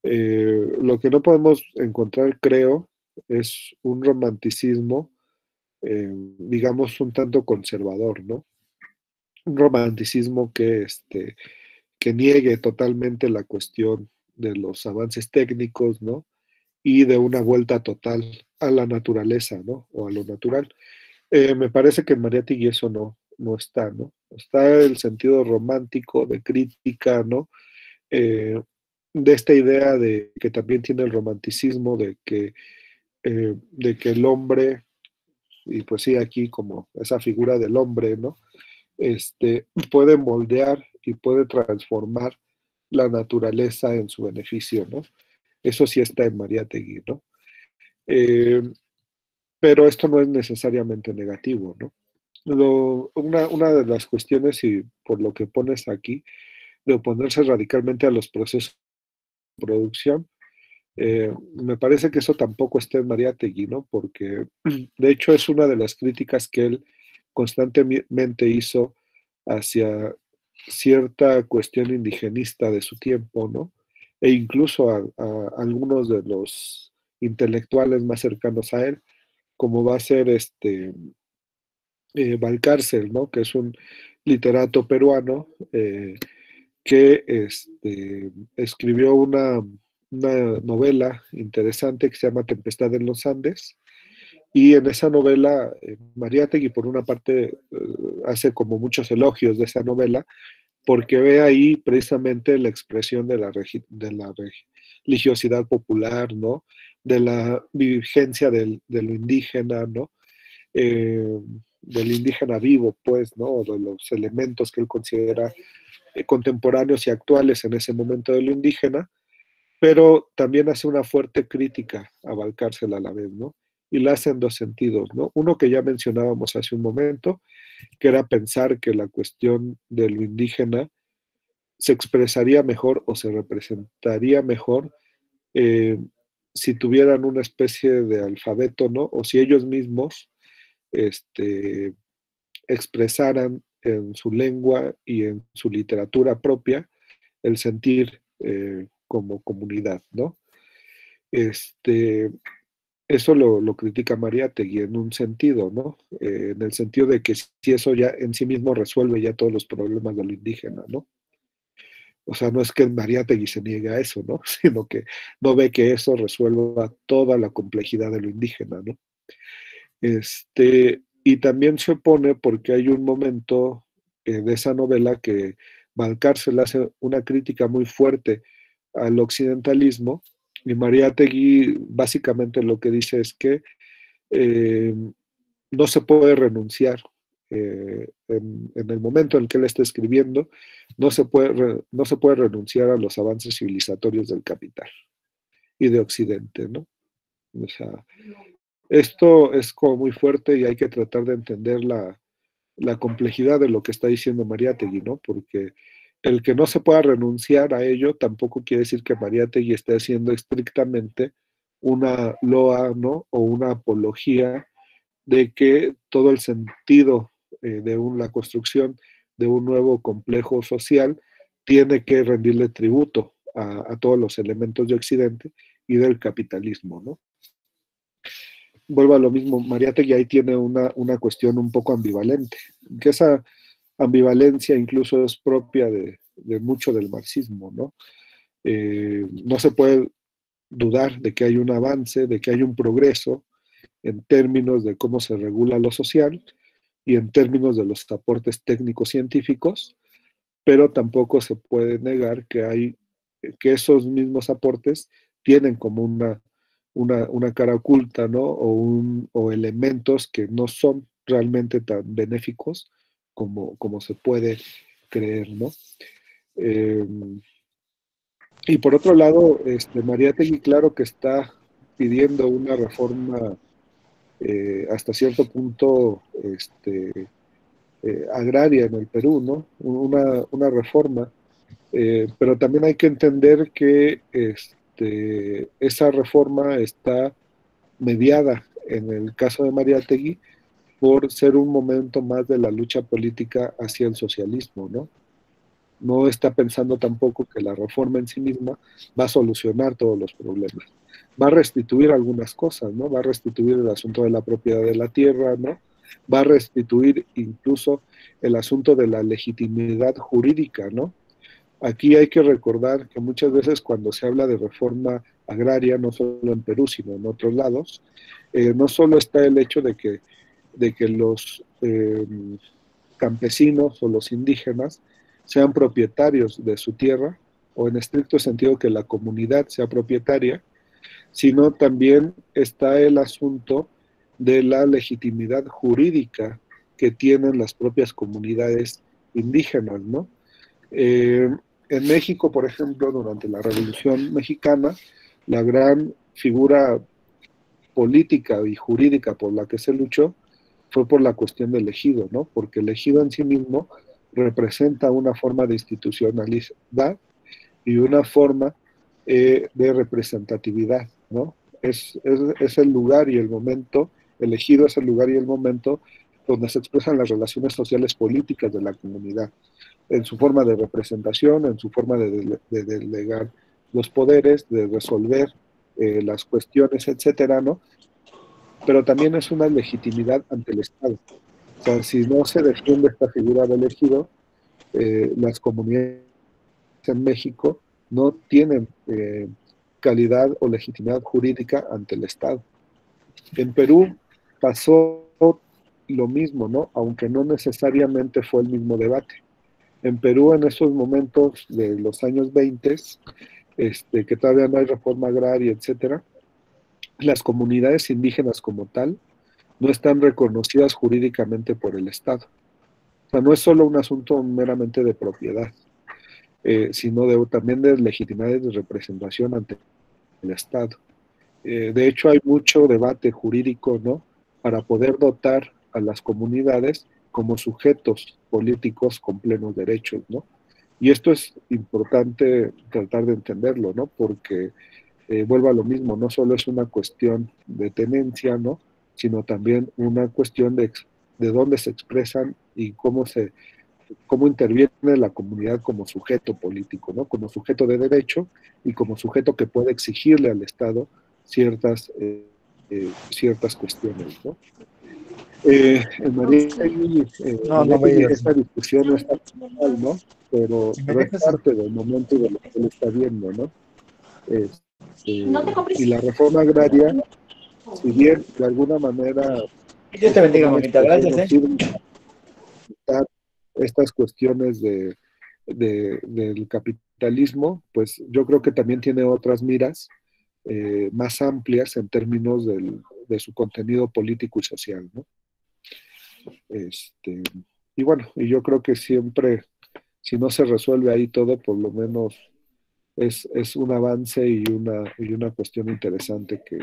Lo que no podemos encontrar, creo, es un romanticismo, digamos, un tanto conservador, ¿no? Un romanticismo que niegue totalmente la cuestión de los avances técnicos, ¿no? Y de una vuelta total a la naturaleza, ¿no? O a lo natural. Me parece que en Mariátegui eso no está, ¿no? Está el sentido romántico, de crítica, ¿no? Eh, de esta idea de que también tiene el romanticismo de que el hombre, y pues sí, aquí como esa figura del hombre, ¿no? Puede moldear y puede transformar la naturaleza en su beneficio, ¿no? Eso sí está en Mariátegui, ¿no? Eh, pero esto no es necesariamente negativo, ¿no? Una de las cuestiones, y por lo que pones aquí, de oponerse radicalmente a los procesos de producción, me parece que eso tampoco está en Mariátegui, ¿no? Porque de hecho es una de las críticas que él constantemente hizo hacia cierta cuestión indigenista de su tiempo, ¿no? E incluso a algunos de los intelectuales más cercanos a él, como va a ser Valcárcel, ¿no? Que es un literato peruano que escribió una novela interesante que se llama Tempestad en los Andes. Y en esa novela, Mariátegui, por una parte, hace como muchos elogios de esa novela, porque ve ahí precisamente la expresión de la religiosidad popular, ¿no? De la vigencia de lo indígena, ¿no? Eh, del indígena vivo, pues, ¿no? O de los elementos que él considera contemporáneos y actuales en ese momento de lo indígena, pero también hace una fuerte crítica a Valcárcel a la vez, ¿no? Y la hace en dos sentidos, ¿no? Uno que ya mencionábamos hace un momento, que era pensar que la cuestión de lo indígena se expresaría mejor o se representaría mejor eh, si tuvieran una especie de alfabeto, ¿no? O si ellos mismos este, expresaran en su lengua y en su literatura propia el sentir como comunidad, ¿no? Este, Eso lo critica Mariátegui en un sentido, ¿no? En el sentido de que si eso ya en sí mismo resuelve ya todos los problemas de lo indígena, ¿no? O sea, no es que Mariátegui se niegue a eso, ¿no? Sino que no ve que eso resuelva toda la complejidad de lo indígena, ¿no? Y también se opone porque hay un momento de esa novela que Valcárcel hace una crítica muy fuerte al occidentalismo, y Mariátegui básicamente lo que dice es que eh, no se puede renunciar en el momento en el que él está escribiendo, no se puede renunciar a los avances civilizatorios del capital y de Occidente, ¿no? O sea, esto es como muy fuerte y hay que tratar de entender la complejidad de lo que está diciendo Mariátegui, ¿no? Porque el que no se pueda renunciar a ello tampoco quiere decir que Mariátegui esté haciendo estrictamente una loa, ¿no? O una apología de que todo el sentido la construcción de un nuevo complejo social tiene que rendirle tributo a todos los elementos de Occidente y del capitalismo, ¿no? Vuelvo a lo mismo, Mariátegui ahí tiene una cuestión un poco ambivalente, que esa ambivalencia incluso es propia de mucho del marxismo, ¿no? No se puede dudar de que hay un avance, de que hay un progreso en términos de cómo se regula lo social y en términos de los aportes técnicos científicos, pero tampoco se puede negar que esos mismos aportes tienen como una cara oculta, ¿no? O elementos que no son realmente tan benéficos como se puede creer, ¿no? Eh, y por otro lado, Mariátegui, claro que está pidiendo una reforma hasta cierto punto agraria en el Perú, ¿no? Una reforma, pero también hay que entender que esa reforma está mediada, en el caso de Mariátegui, por ser un momento más de la lucha política hacia el socialismo, ¿no? No está pensando tampoco que la reforma en sí misma va a solucionar todos los problemas. Va a restituir algunas cosas, ¿no? Va a restituir el asunto de la propiedad de la tierra, ¿no? Va a restituir incluso el asunto de la legitimidad jurídica, ¿no? Aquí hay que recordar que muchas veces cuando se habla de reforma agraria, no solo en Perú, sino en otros lados, no solo está el hecho de que los campesinos o los indígenas sean propietarios de su tierra, o en estricto sentido que la comunidad sea propietaria, sino también está el asunto de la legitimidad jurídica que tienen las propias comunidades indígenas, ¿no? En México, por ejemplo, durante la Revolución Mexicana, la gran figura política y jurídica por la que se luchó fue por la cuestión del ejido, ¿no? Porque el ejido en sí mismo representa una forma de institucionalidad y una forma de representatividad, ¿no? Es el lugar y el momento, el ejido es el lugar y el momento donde se expresan las relaciones sociales políticas de la comunidad, en su forma de representación, en su forma de delegar los poderes, de resolver las cuestiones, etcétera, ¿no? Pero también es una legitimidad ante el Estado. O sea, si no se defiende esta figura del ejido, las comunidades en México no tienen calidad o legitimidad jurídica ante el Estado. En Perú pasó lo mismo, ¿no? Aunque no necesariamente fue el mismo debate. En Perú, en esos momentos de los años 20, que todavía no hay reforma agraria, etcétera, las comunidades indígenas como tal no están reconocidas jurídicamente por el Estado. O sea, no es solo un asunto meramente de propiedad, sino también de legitimidad y de representación ante el Estado. De hecho, hay mucho debate jurídico, ¿no? Para poder dotar a las comunidades como sujetos políticos con plenos derechos, ¿no? Y esto es importante tratar de entenderlo, ¿no? Porque vuelvo a lo mismo, no solo es una cuestión de tenencia, ¿no? Sino también una cuestión de dónde se expresan y cómo interviene la comunidad como sujeto político, ¿no? Como sujeto de derecho y como sujeto que puede exigirle al Estado ciertas cuestiones, ¿no? En Mariátegui esta discusión no está mal, ¿no? Pero es parte del momento y de lo que él está viendo, ¿no? Y la reforma agraria, si bien de alguna manera Dios te bendiga, mamita, gracias. estas cuestiones del capitalismo, pues yo creo que también tiene otras miras más amplias en términos de su contenido político y social, ¿no? Este, y bueno, y yo creo que siempre, si no se resuelve ahí todo, por lo menos es un avance y una cuestión interesante que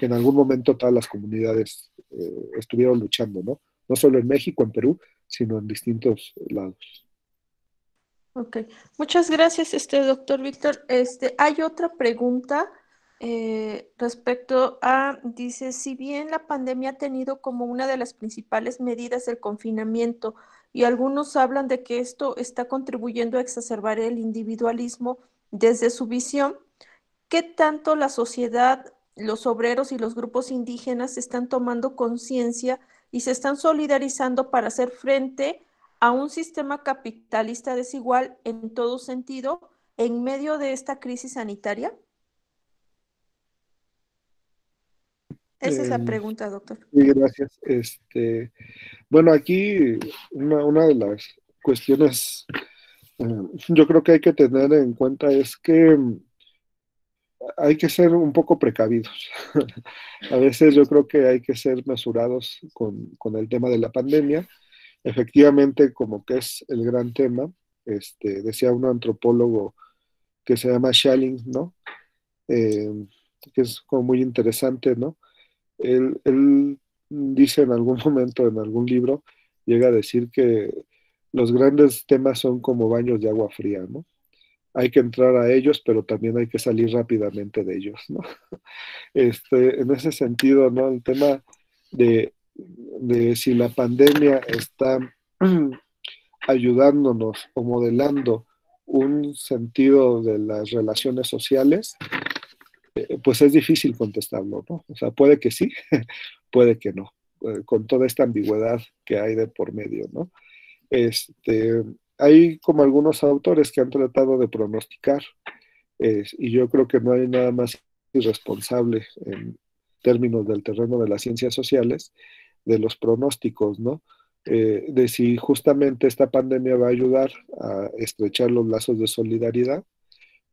en algún momento todas las comunidades estuvieron luchando, ¿no? No solo en México, en Perú, sino en distintos lados. Ok, muchas gracias, doctor Víctor. Hay otra pregunta respecto a, dice, si bien la pandemia ha tenido como una de las principales medidas el confinamiento y algunos hablan de que esto está contribuyendo a exacerbar el individualismo desde su visión, ¿qué tanto la sociedad, los obreros y los grupos indígenas están tomando conciencia y se están solidarizando para hacer frente a un sistema capitalista desigual en todo sentido en medio de esta crisis sanitaria? Esa es la Eh, pregunta, doctor. y gracias. Bueno, aquí una de las cuestiones yo creo que hay que tener en cuenta es que hay que ser un poco precavidos. A veces yo creo que hay que ser mesurados con el tema de la pandemia. Efectivamente, como que es el gran tema, decía un antropólogo que se llama Schelling, ¿no? Eh, que es como muy interesante, ¿no? Él dice en algún momento, en algún libro, llega a decir que los grandes temas son como baños de agua fría, ¿no? Hay que entrar a ellos, pero también hay que salir rápidamente de ellos, ¿no? En ese sentido, ¿no? El tema de si la pandemia está ayudándonos o modelando un sentido de las relaciones sociales, pues es difícil contestarlo, ¿no? O sea, puede que sí, puede que no, con toda esta ambigüedad que hay de por medio, ¿no? Este, hay como algunos autores que han tratado de pronosticar, y yo creo que no hay nada más irresponsable en términos del terreno de las ciencias sociales, de los pronósticos, ¿no? De si justamente esta pandemia va a ayudar a estrechar los lazos de solidaridad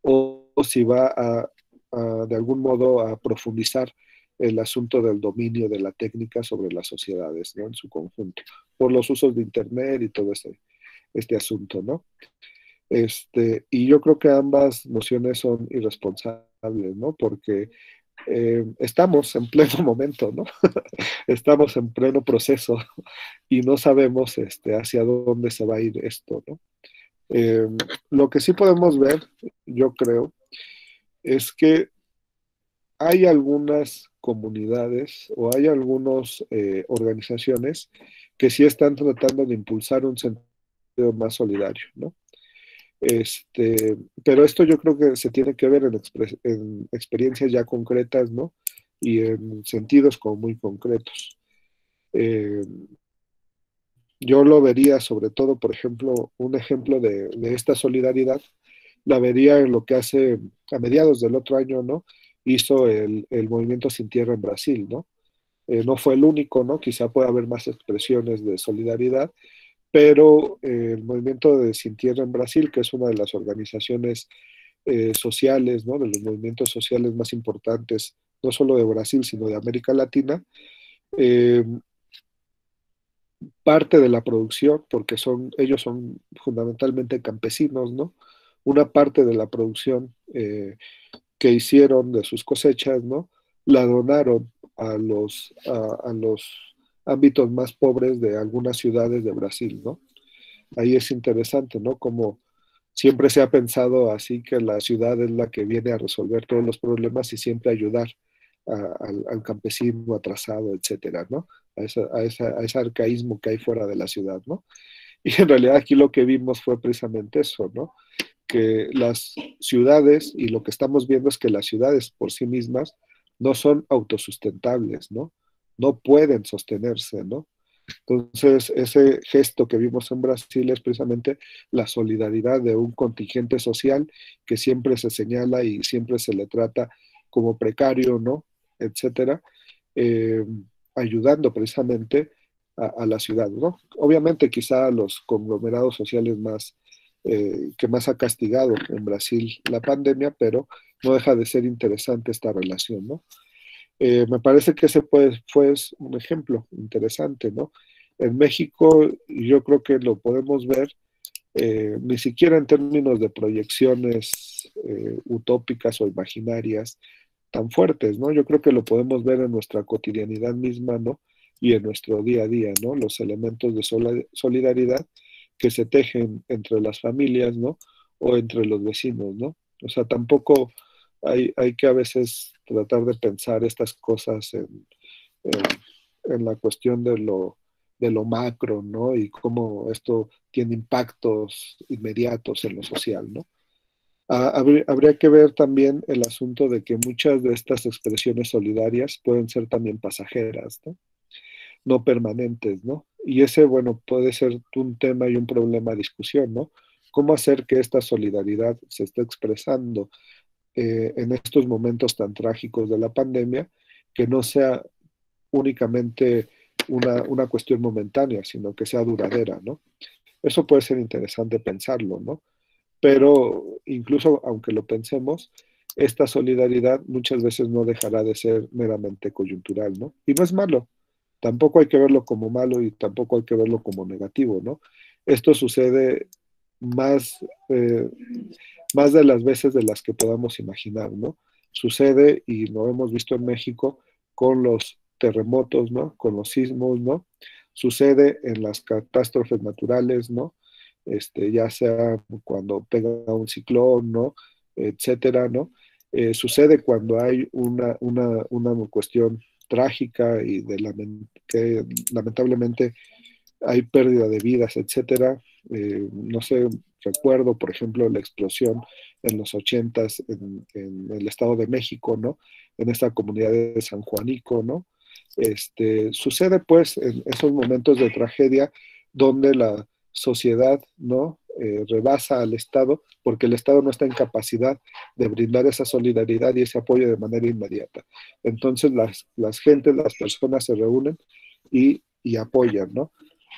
o si va de algún modo a profundizar el asunto del dominio de la técnica sobre las sociedades, ¿no? En su conjunto, por los usos de Internet y todo este asunto, ¿no? Y yo creo que ambas nociones son irresponsables, ¿no? Porque estamos en pleno momento, ¿no? Estamos en pleno proceso y no sabemos hacia dónde se va a ir esto, ¿no? Eh, lo que sí podemos ver, yo creo, es que hay algunas comunidades o hay algunas organizaciones que sí están tratando de impulsar un sentido más solidario, ¿no? Pero esto yo creo que se tiene que ver en experiencias ya concretas, ¿no? Y en sentidos como muy concretos. Eh, yo lo vería sobre todo, por ejemplo, un ejemplo de esta solidaridad, la vería en lo que hace a mediados del otro año, ¿no? Hizo el movimiento Sin Tierra en Brasil, ¿no? No fue el único, ¿no? Quizá pueda haber más expresiones de solidaridad, pero el movimiento de Sin Tierra en Brasil, que es una de las organizaciones sociales, ¿no? De los movimientos sociales más importantes, no solo de Brasil, sino de América Latina, eh, parte de la producción, porque ellos son fundamentalmente campesinos, ¿no? Una parte de la producción que hicieron de sus cosechas, ¿no? La donaron a los ámbitos más pobres de algunas ciudades de Brasil, ¿no? Ahí es interesante, ¿no? Como siempre se ha pensado así que la ciudad es la que viene a resolver todos los problemas y siempre ayudar al campesino atrasado, etcétera, ¿no? A ese arcaísmo que hay fuera de la ciudad, ¿no? Y en realidad aquí lo que vimos fue precisamente eso, ¿no? Que las ciudades, y lo que estamos viendo es que las ciudades por sí mismas no son autosustentables, ¿no? No pueden sostenerse, ¿no? Entonces, ese gesto que vimos en Brasil es precisamente la solidaridad de un contingente social que siempre se señala y siempre se le trata como precario, ¿no? Etcétera, eh, ayudando precisamente a la ciudad, ¿no? Obviamente quizá los conglomerados sociales más, que más ha castigado en Brasil la pandemia, pero no deja de ser interesante esta relación, ¿no? Me parece que ese fue un ejemplo interesante, ¿no? En México yo creo que lo podemos ver ni siquiera en términos de proyecciones utópicas o imaginarias tan fuertes, ¿no? Yo creo que lo podemos ver en nuestra cotidianidad misma, ¿no? Y en nuestro día a día, ¿no? Los elementos de solidaridad que se tejen entre las familias, ¿no? O entre los vecinos, ¿no? O sea, tampoco hay que a veces tratar de pensar estas cosas en la cuestión de lo macro, ¿no? Y cómo esto tiene impactos inmediatos en lo social, ¿no? Habría que ver también el asunto de que muchas de estas expresiones solidarias pueden ser también pasajeras, ¿no? No permanentes, ¿no? Y ese, bueno, puede ser un tema y un problema a discusión, ¿no? ¿Cómo hacer que esta solidaridad se esté expresando en estos momentos tan trágicos de la pandemia, que no sea únicamente una cuestión momentánea, sino que sea duradera, ¿no? Eso puede ser interesante pensarlo, ¿no? Pero incluso aunque lo pensemos, esta solidaridad muchas veces no dejará de ser meramente coyuntural, ¿no? Y no es malo, tampoco hay que verlo como malo y tampoco hay que verlo como negativo, ¿no? Esto sucede más, más de las veces de las que podamos imaginar, ¿no? Sucede, y lo hemos visto en México, con los terremotos, ¿no? Con los sismos, ¿no? Sucede en las catástrofes naturales, ¿no? Ya sea cuando pega un ciclón, ¿no? Etcétera, ¿no? Sucede cuando hay una cuestión trágica y que lamentablemente hay pérdida de vidas, etcétera. No sé, recuerdo, por ejemplo, la explosión en los 80s en el Estado de México, ¿no? En esta comunidad de San Juanico, ¿no? Sucede pues en esos momentos de tragedia donde la sociedad, ¿no? Rebasa al Estado porque el Estado no está en capacidad de brindar esa solidaridad y ese apoyo de manera inmediata. Entonces las gentes, las personas se reúnen y apoyan, ¿no?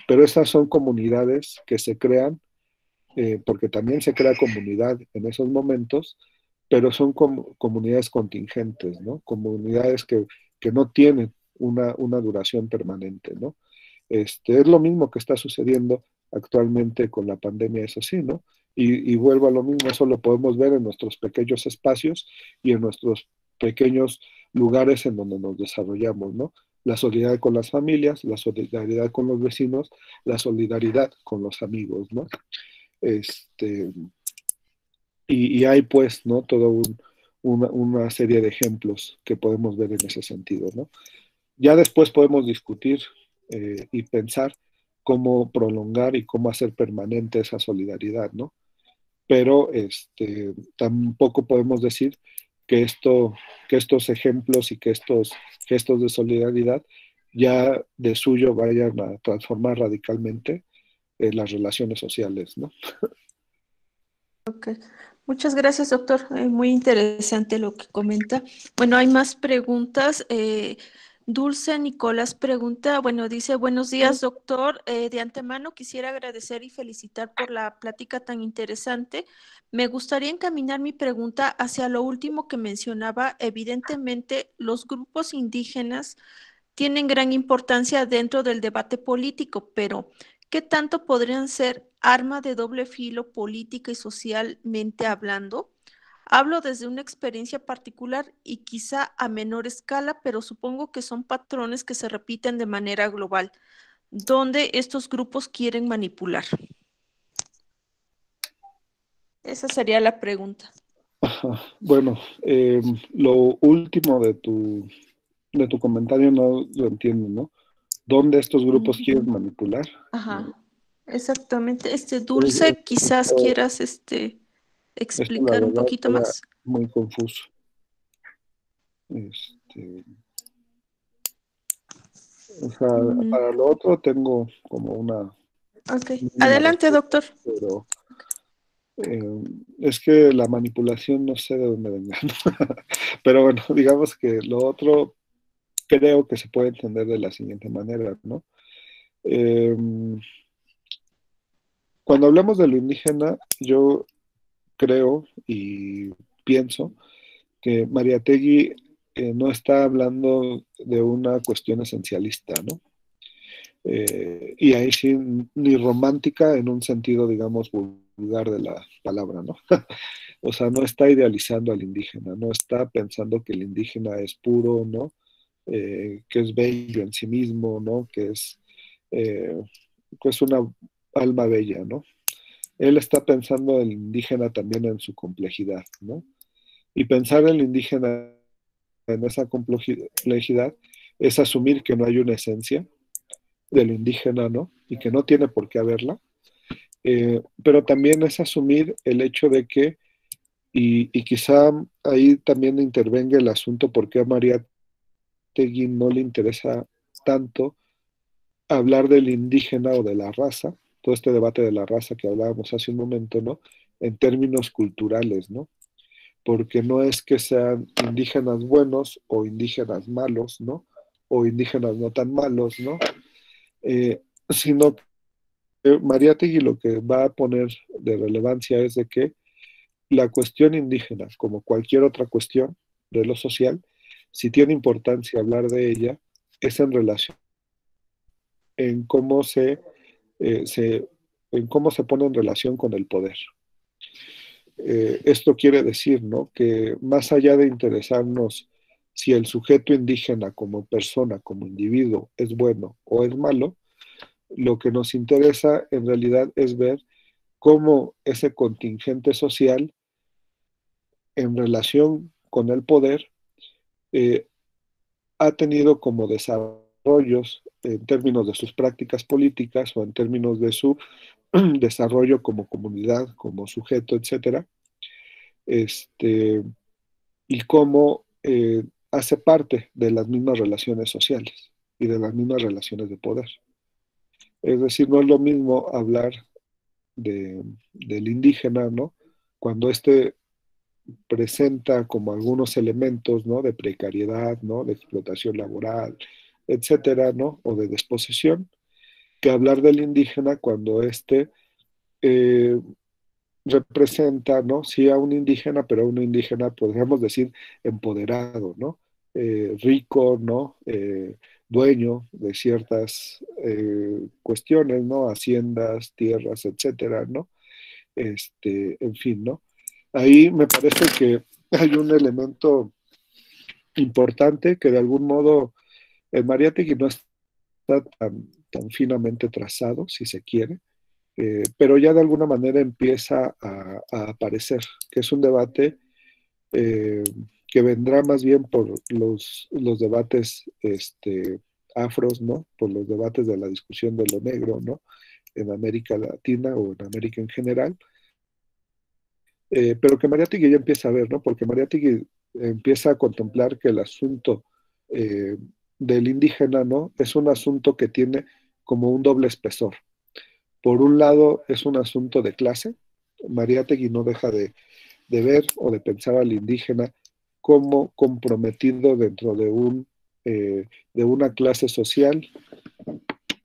Pero esas son comunidades que se crean, porque también se crea comunidad en esos momentos, pero son comunidades contingentes, ¿no? Comunidades que no tienen una duración permanente, ¿no? Es lo mismo que está sucediendo actualmente con la pandemia, eso sí, ¿no? Y vuelvo a lo mismo, eso lo podemos ver en nuestros pequeños espacios y en nuestros pequeños lugares en donde nos desarrollamos, ¿no? La solidaridad con las familias, la solidaridad con los vecinos, la solidaridad con los amigos, ¿no? Este, y hay pues, ¿no? Toda una serie de ejemplos que podemos ver en ese sentido, ¿no? Ya después podemos discutir y pensar cómo prolongar y cómo hacer permanente esa solidaridad, ¿no? Pero tampoco podemos decir que estos ejemplos y que estos gestos de solidaridad ya de suyo vayan a transformar radicalmente las relaciones sociales, ¿no? Ok. Muchas gracias, doctor. Muy interesante lo que comenta. Bueno, hay más preguntas. Dulce Nicolás pregunta, bueno, dice, buenos días, doctor. De antemano quisiera agradecer y felicitar por la plática tan interesante. Me gustaría encaminar mi pregunta hacia lo último que mencionaba. Evidentemente, los grupos indígenas tienen gran importancia dentro del debate político, pero ¿qué tanto podrían ser arma de doble filo política y socialmente hablando? Hablo desde una experiencia particular y quizá a menor escala, pero supongo que son patrones que se repiten de manera global, donde estos grupos quieren manipular. Esa sería la pregunta. Ajá. Bueno, lo último de tu comentario no lo entiendo, ¿no? ¿Dónde estos grupos quieren manipular? Ajá, exactamente. Es- Dulce, quizás Esto, quieras esto la explicar un verdad poquito queda más. muy confuso. Este, o sea, Mm, para lo otro tengo como una ok, mínima adelante, respuesta, doctor. pero es que la manipulación no sé de dónde venga, ¿no? Pero bueno, digamos que lo otro creo que se puede entender de la siguiente manera, ¿no? Eh, Cuando hablamos de lo indígena, yo creo y pienso que Mariátegui no está hablando de una cuestión esencialista, ¿no? Y ahí sí, ni romántica en un sentido, digamos, vulgar de la palabra, ¿no? O sea, no está idealizando al indígena, no está pensando que el indígena es puro, ¿no? Que es bello en sí mismo, ¿no? Eh, que es una alma bella, ¿no? Él está pensando el indígena también en su complejidad, ¿no? Y pensar el indígena en esa complejidad es asumir que no hay una esencia del indígena, ¿no? Y que no tiene por qué haberla. Pero también es asumir el hecho de que, y quizá ahí también intervenga el asunto por qué a María Tegui no le interesa tanto hablar del indígena o de la raza, todo este debate de la raza que hablábamos hace un momento, ¿no? En términos culturales, ¿no? Porque no es que sean indígenas buenos o indígenas malos, ¿no? O indígenas no tan malos, ¿no? Sino que Mariátegui lo que va a poner de relevancia es de que la cuestión indígena, como cualquier otra cuestión de lo social, si tiene importancia hablar de ella, es en relación en cómo eh, se, en cómo se pone en relación con el poder. Esto quiere decir, ¿no? Que más allá de interesarnos si el sujeto indígena como persona, como individuo, es bueno o es malo, lo que nos interesa en realidad es ver cómo ese contingente social en relación con el poder eh, ha tenido como desarrollos en términos de sus prácticas políticas o en términos de su desarrollo como comunidad, como sujeto, etcétera, este, y cómo hace parte de las mismas relaciones sociales y de las mismas relaciones de poder. Es decir, no es lo mismo hablar del indígena, ¿no? Cuando éste presenta como algunos elementos, ¿no? De precariedad, ¿no? De explotación laboral, etcétera, ¿no? O de desposesión, que hablar del indígena cuando éste eh, representa, ¿no? Sí a un indígena, pero a un indígena, podríamos decir, empoderado, ¿no? Rico, ¿no? Dueño de ciertas cuestiones, ¿no? Haciendas, tierras, etcétera, ¿no? En fin, ¿no? Ahí me parece que hay un elemento importante que de algún modo el Mariátegui no está tan finamente trazado, si se quiere, pero ya de alguna manera empieza a aparecer, que es un debate eh, que vendrá más bien por los debates afros, ¿no? Por los debates de la discusión de lo negro, ¿no? En América Latina o en América en general, pero que Mariátegui ya empieza a ver, ¿no? Porque Mariátegui empieza a contemplar que el asunto eh, del indígena, ¿no? Es un asunto que tiene como un doble espesor. Por un lado, es un asunto de clase. Mariátegui no deja de ver o de pensar al indígena como comprometido dentro de una clase social.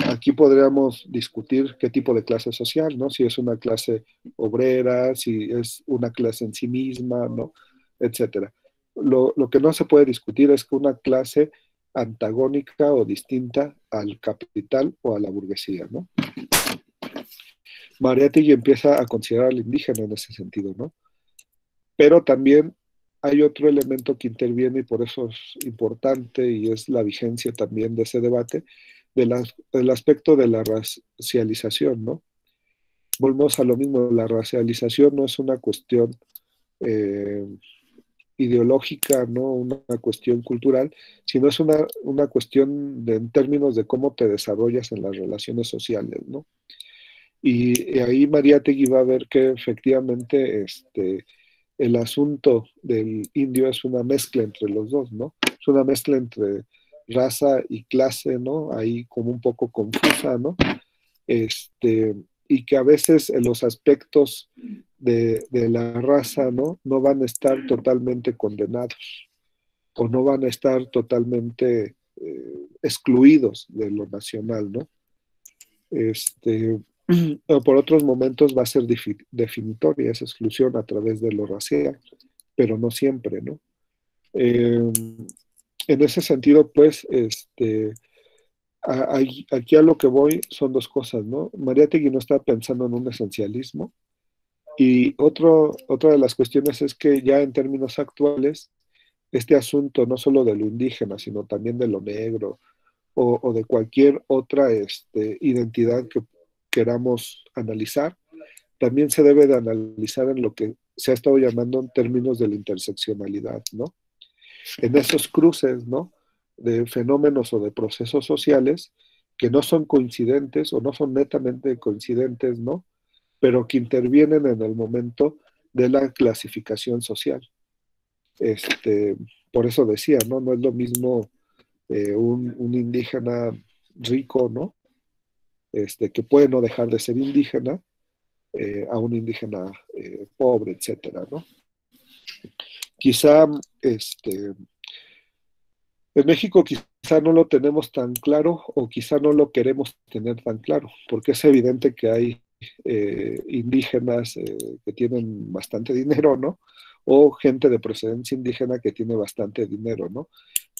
Aquí podríamos discutir qué tipo de clase social, ¿no? Si es una clase obrera, si es una clase en sí misma, ¿no? Etcétera. Lo que no se puede discutir es que una clase antagónica o distinta al capital o a la burguesía, ¿no? Mariátegui empieza a considerar al indígena en ese sentido, ¿no? Pero también hay otro elemento que interviene y por eso es importante y es la vigencia también de ese debate, del aspecto de la racialización, ¿no? Volvemos a lo mismo, la racialización no es una cuestión eh, ideológica, no una cuestión cultural, sino es una cuestión en términos de cómo te desarrollas en las relaciones sociales, ¿no? Y ahí Mariátegui va a ver que efectivamente el asunto del indio es una mezcla entre los dos, ¿no? Es una mezcla entre raza y clase, ¿no? Ahí como un poco confusa, ¿no? Este, y que a veces en los aspectos de la raza, ¿no? No van a estar totalmente condenados o no van a estar totalmente excluidos de lo nacional, ¿no? Este, o por otros momentos va a ser definitoria esa exclusión a través de lo racial, pero no siempre, ¿no? Eh, en ese sentido, pues, aquí a lo que voy son dos cosas, ¿no? Mariátegui no está pensando en un esencialismo, y otra de las cuestiones es que ya en términos actuales, este asunto no solo de lo indígena, sino también de lo negro o de cualquier otra identidad que queramos analizar, también se debe de analizar en lo que se ha estado llamando en términos de la interseccionalidad, ¿no? En esos cruces, ¿no? De fenómenos o de procesos sociales que no son coincidentes o no son netamente coincidentes, ¿no? Pero que intervienen en el momento de la clasificación social. Este, por eso decía, ¿no? No es lo mismo un indígena rico, ¿no? Que puede no dejar de ser indígena, a un indígena pobre, etcétera, ¿no? Quizá en México quizá no lo tenemos tan claro o quizá no lo queremos tener tan claro, porque es evidente que hay indígenas que tienen bastante dinero, ¿no? O gente de procedencia indígena que tiene bastante dinero, ¿no?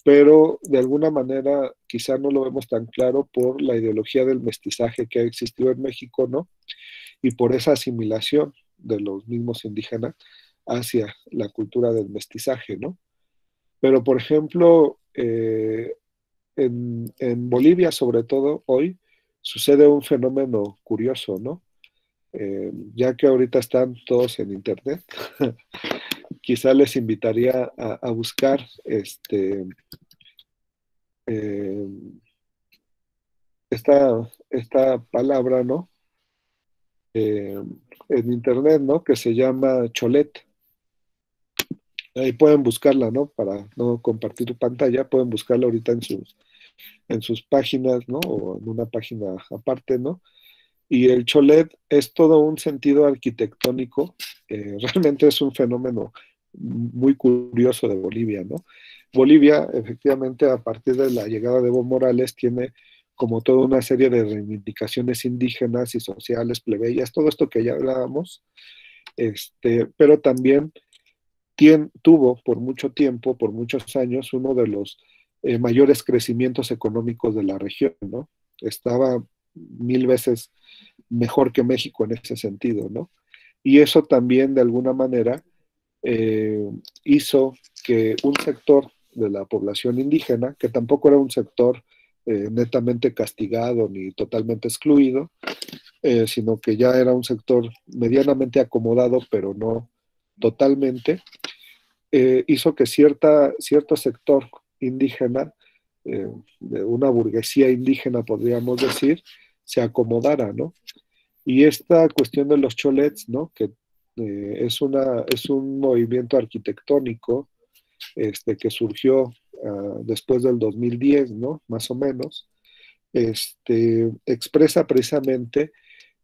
Pero de alguna manera quizá no lo vemos tan claro por la ideología del mestizaje que ha existido en México, ¿no? Y por esa asimilación de los mismos indígenas hacia la cultura del mestizaje, ¿no? Pero, por ejemplo, en Bolivia, sobre todo hoy, sucede un fenómeno curioso, ¿no? Ya que ahorita están todos en Internet, quizá les invitaría a buscar eh, esta palabra, ¿no? Eh, en Internet, ¿no? Que se llama cholet. Ahí pueden buscarla, ¿no? Para no compartir tu pantalla, pueden buscarla ahorita en sus páginas, ¿no? O en una página aparte, ¿no? Y el cholet es todo un sentido arquitectónico, realmente es un fenómeno muy curioso de Bolivia, ¿no? Bolivia, efectivamente, a partir de la llegada de Evo Morales, tiene como toda una serie de reivindicaciones indígenas y sociales, plebeyas, todo esto que ya hablábamos, pero también tuvo por mucho tiempo, por muchos años, uno de los mayores crecimientos económicos de la región, ¿no? Estaba 1000 veces mejor que México en ese sentido, ¿no? Y eso también de alguna manera eh, hizo que un sector de la población indígena, que tampoco era un sector netamente castigado ni totalmente excluido, sino que ya era un sector medianamente acomodado, pero no totalmente, hizo que cierto sector indígena, de una burguesía indígena, podríamos decir, se acomodara, ¿no? Y esta cuestión de los cholets, ¿no? Que es un movimiento arquitectónico que surgió después del 2010, ¿no? Más o menos, expresa precisamente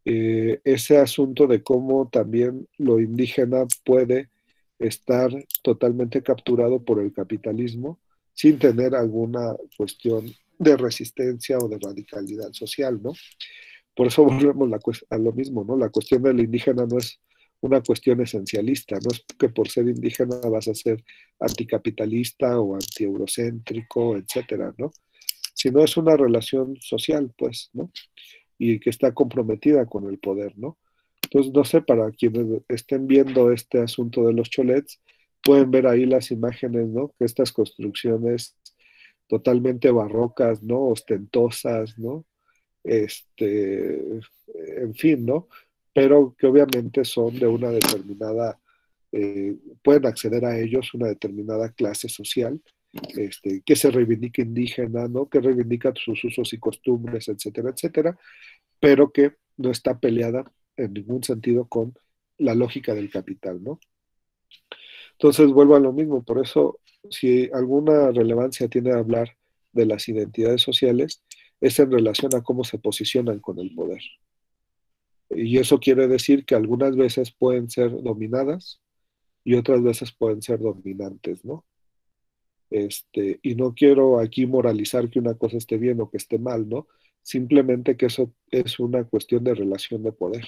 ese asunto de cómo también lo indígena puede estar totalmente capturado por el capitalismo sin tener alguna cuestión de resistencia o de radicalidad social, ¿no? Por eso volvemos a lo mismo, ¿no? La cuestión del indígena no es una cuestión esencialista, no es que por ser indígena vas a ser anticapitalista o antieurocéntrico, etcétera, ¿no? Sino es una relación social, pues, ¿no? Y que está comprometida con el poder, ¿no? Entonces, no sé, para quienes estén viendo este asunto de los cholets, pueden ver ahí las imágenes, ¿no? Que estas construcciones totalmente barrocas, ¿no? Ostentosas, ¿no? En fin, ¿no? Pero que obviamente son de una determinada, pueden acceder a ellos una determinada clase social, que se reivindica indígena, ¿no? Que reivindica sus usos y costumbres, etcétera, etcétera, pero que no está peleada en ningún sentido con la lógica del capital, ¿no? Entonces vuelvo a lo mismo, por eso si alguna relevancia tiene hablar de las identidades sociales, es en relación a cómo se posicionan con el poder. Y eso quiere decir que algunas veces pueden ser dominadas y otras veces pueden ser dominantes, ¿no? Y no quiero aquí moralizar que una cosa esté bien o que esté mal, ¿no? Simplemente que eso es una cuestión de relación de poder,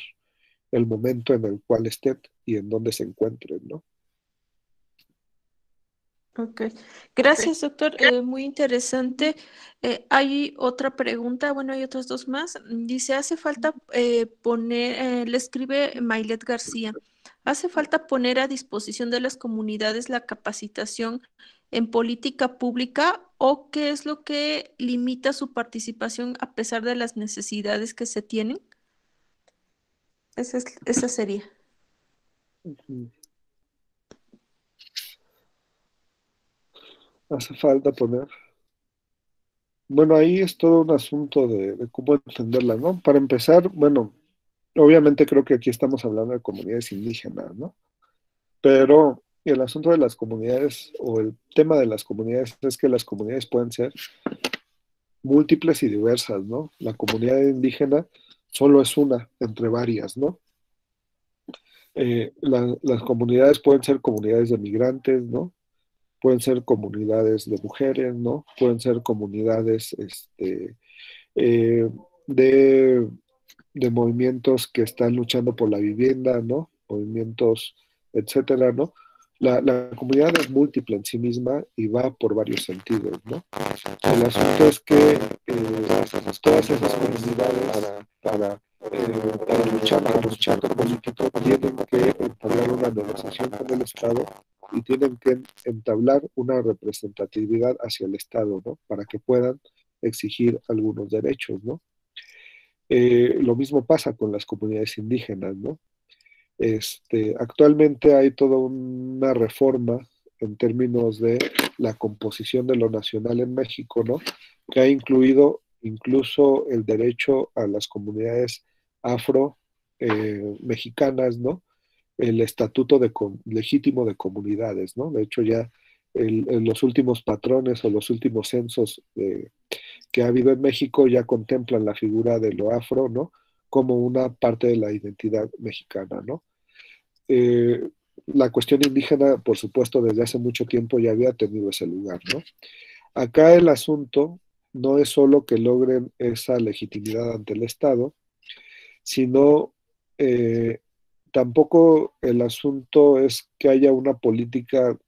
el momento en el cual estén y en dónde se encuentren, ¿no? Ok, gracias, doctor. Muy interesante. Hay otra pregunta, bueno, hay otras dos más. Dice, ¿hace falta poner, le escribe Mailet García, ¿hace falta poner a disposición de las comunidades la capacitación en política pública o qué es lo que limita su participación a pesar de las necesidades que se tienen? Esa sería. Ujú. Hace falta poner. Bueno, ahí es todo un asunto de cómo entenderla, ¿no? Para empezar, bueno, obviamente creo que aquí estamos hablando de comunidades indígenas, ¿no? Pero el asunto de las comunidades o el tema de las comunidades es que las comunidades pueden ser múltiples y diversas, ¿no? La comunidad indígena solo es una entre varias, ¿no? Las comunidades pueden ser comunidades de migrantes, ¿no? Pueden ser comunidades de mujeres, ¿no? Pueden ser comunidades eh, de, de movimientos que están luchando por la vivienda, ¿no? Movimientos, etcétera, ¿no? La comunidad es múltiple en sí misma y va por varios sentidos, ¿no? El asunto es que todas esas comunidades para luchar con políticos tienen que entablar una negociación con el Estado y tienen que entablar una representatividad hacia el Estado, ¿no? Para que puedan exigir algunos derechos, ¿no? Lo mismo pasa con las comunidades indígenas, ¿no? Actualmente hay toda una reforma en términos de la composición de lo nacional en México, ¿no? Que ha incluido incluso el derecho a las comunidades afro mexicanas, ¿no? El estatuto legítimo de comunidades, ¿no? De hecho, ya en los últimos patrones o los últimos censos que ha habido en México ya contemplan la figura de lo afro, ¿no? Como una parte de la identidad mexicana, ¿no? eh, la cuestión indígena, por supuesto, desde hace mucho tiempo ya había tenido ese lugar, ¿no? Acá el asunto no es solo que logren esa legitimidad ante el Estado, sino eh, tampoco el asunto es que haya una política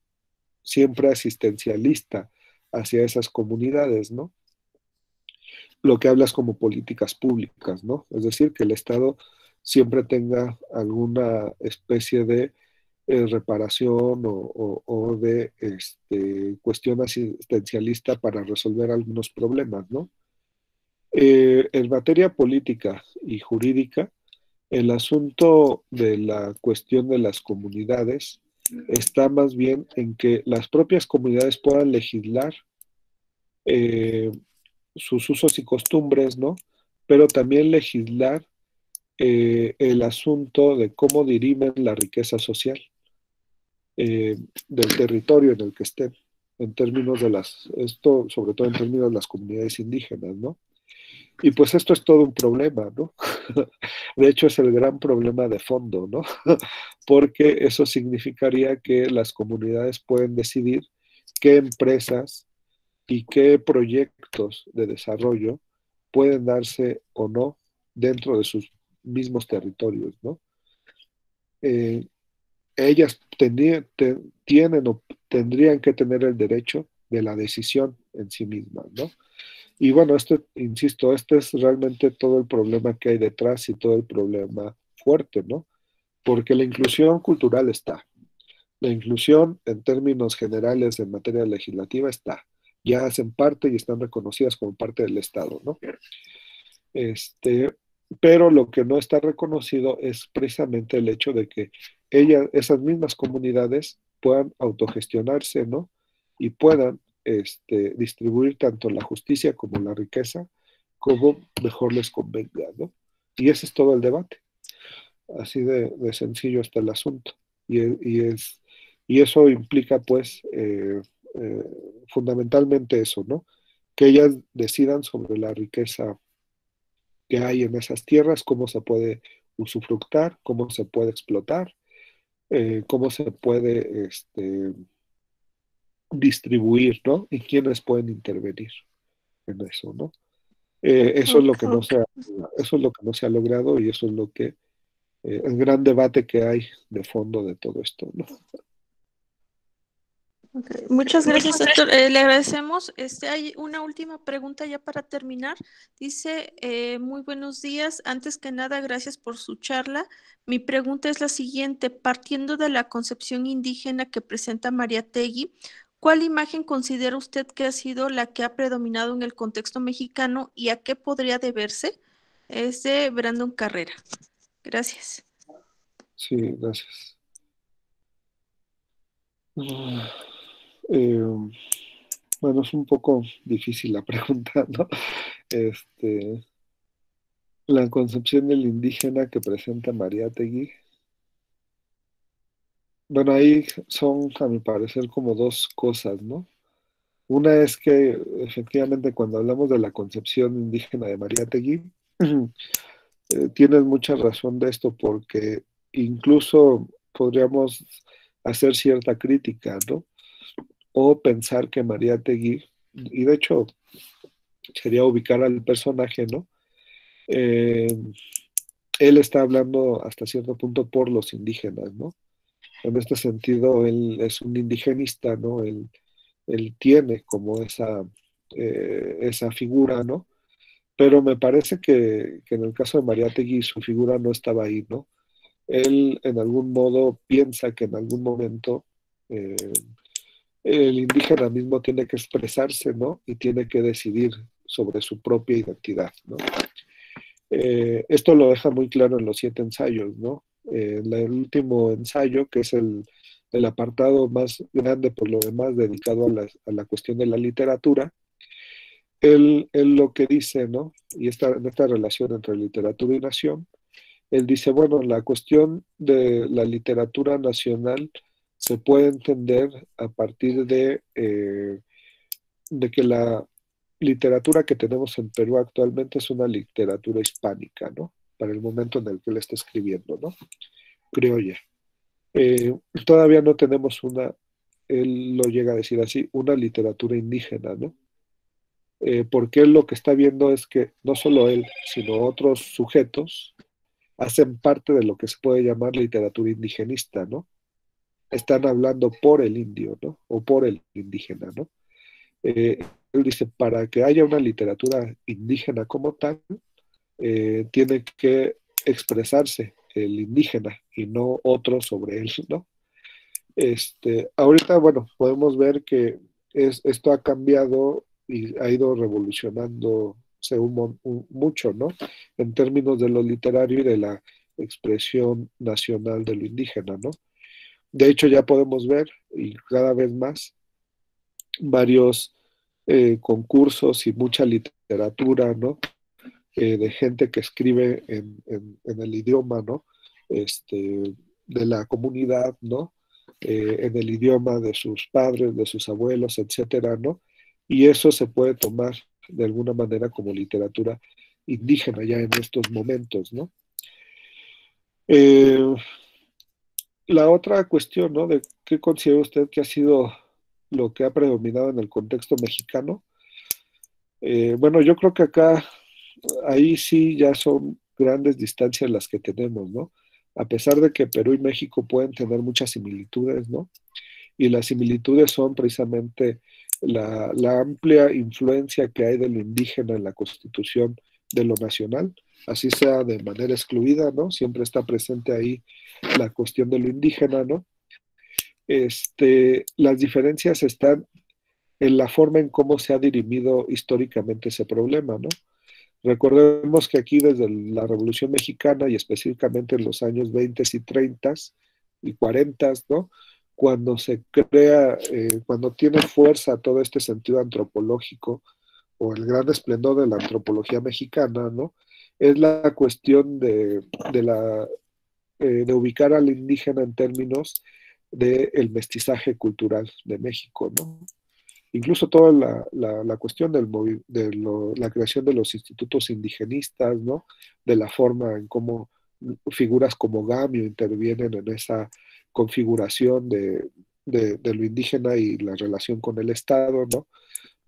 siempre asistencialista hacia esas comunidades, ¿no? Lo que hablas como políticas públicas, ¿no? Es decir, que el Estado siempre tenga alguna especie de reparación o de cuestión asistencialista para resolver algunos problemas, ¿no? En materia política y jurídica, el asunto de la cuestión de las comunidades está más bien en que las propias comunidades puedan legislar eh, sus usos y costumbres, ¿no? Pero también legislar el asunto de cómo dirimen la riqueza social del territorio en el que estén, en términos de esto sobre todo en términos de las comunidades indígenas, ¿no? Y pues esto es todo un problema, ¿no? De hecho es el gran problema de fondo, ¿no? Porque eso significaría que las comunidades pueden decidir qué empresas y qué proyectos de desarrollo pueden darse o no dentro de sus mismos territorios, ¿no? Eh, ellas tienen o tendrían que tener el derecho de la decisión en sí mismas, ¿no? Y bueno, insisto, este es realmente todo el problema que hay detrás y todo el problema fuerte, ¿no? Porque la inclusión cultural está. La inclusión en términos generales en materia legislativa está. Ya hacen parte y están reconocidas como parte del Estado, ¿no? Este, pero lo que no está reconocido es precisamente el hecho de que esas mismas comunidades puedan autogestionarse, ¿no? Y puedan distribuir tanto la justicia como la riqueza como mejor les convenga, ¿no? Y ese es todo el debate. Así de sencillo está el asunto. Y eso implica, pues, eh, fundamentalmente eso, ¿no? Que ellas decidan sobre la riqueza que hay en esas tierras, cómo se puede usufructar, cómo se puede explotar, cómo se puede distribuir, ¿no? Y quiénes pueden intervenir en eso, ¿no? Eso es lo que no Ok. eso es lo que no se ha logrado y eso es lo que el gran debate que hay de fondo de todo esto, ¿no? Ok, muchas gracias, doctor. Le agradecemos. Hay una última pregunta ya para terminar. Dice, muy buenos días. Antes que nada, gracias por su charla. Mi pregunta es la siguiente. Partiendo de la concepción indígena que presenta Mariátegui, ¿cuál imagen considera usted que ha sido la que ha predominado en el contexto mexicano y a qué podría deberse? Es de Brandon Carrera. Gracias. Sí, gracias. Ah, eh, bueno, es un poco difícil la pregunta, ¿no? Este, la concepción del indígena que presenta Mariátegui, bueno, ahí son, a mi parecer, como dos cosas, ¿no? Una es que efectivamente cuando hablamos de la concepción indígena de Mariátegui, tienes mucha razón de esto porque incluso podríamos hacer cierta crítica, ¿no? O pensar que Mariátegui, y de hecho sería ubicar al personaje, ¿no? Eh, Él está hablando hasta cierto punto por los indígenas, ¿no? En este sentido, él es un indigenista, ¿no? Él tiene como esa figura, ¿no? Pero me parece que en el caso de Mariátegui su figura no estaba ahí, ¿no? Él en algún modo piensa que en algún momento eh, el indígena mismo tiene que expresarse, ¿no? Y tiene que decidir sobre su propia identidad, ¿no? Esto lo deja muy claro en los 7 ensayos, ¿no? El último ensayo, que es el apartado más grande por lo demás dedicado a la cuestión de la literatura, él lo que dice, ¿no? Y en esta relación entre literatura y nación, él dice, bueno, la cuestión de la literatura nacional se puede entender a partir de que la literatura que tenemos en Perú actualmente es una literatura hispánica, ¿no? Para el momento en el que él está escribiendo, ¿no? Criolla. Todavía no tenemos él lo llega a decir así, una literatura indígena, ¿no? Porque él lo que está viendo es que no solo él, sino otros sujetos hacen parte de lo que se puede llamar literatura indigenista, ¿no? Están hablando por el indio, ¿no? O por el indígena, ¿no? Eh, Él dice, para que haya una literatura indígena como tal, tiene que expresarse el indígena y no otro sobre él, ¿no? Ahorita, bueno, podemos ver que esto ha cambiado y ha ido revolucionando mucho, ¿no? En términos de lo literario y de la expresión nacional de lo indígena, ¿no? De hecho, ya podemos ver, y cada vez más, varios concursos y mucha literatura, ¿no? De gente que escribe en el idioma, ¿no? De la comunidad, ¿no? En el idioma de sus padres, de sus abuelos, etcétera, ¿no? Y eso se puede tomar de alguna manera como literatura indígena ya en estos momentos, ¿no? Eh, la otra cuestión, ¿no? De qué considera usted que ha sido lo que ha predominado en el contexto mexicano. Bueno, yo creo que acá, ahí sí ya son grandes distancias las que tenemos, ¿no? A pesar de que Perú y México pueden tener muchas similitudes, ¿no? Y las similitudes son precisamente la amplia influencia que hay de lo indígena en la constitución de lo nacional, así sea de manera excluida, ¿no? Siempre está presente ahí la cuestión de lo indígena, ¿no? Las diferencias están en la forma en cómo se ha dirimido históricamente ese problema, ¿no? Recordemos que aquí desde la Revolución Mexicana y específicamente en los años 20 y 30 y 40, ¿no? Cuando se crea, cuando tiene fuerza todo este sentido antropológico o el gran esplendor de la antropología mexicana, ¿no? Es la cuestión de ubicar al indígena en términos del mestizaje cultural de México, ¿no? Incluso toda la cuestión la creación de los institutos indigenistas, ¿no? De la forma en cómo figuras como Gamio intervienen en esa configuración de lo indígena y la relación con el Estado, ¿no?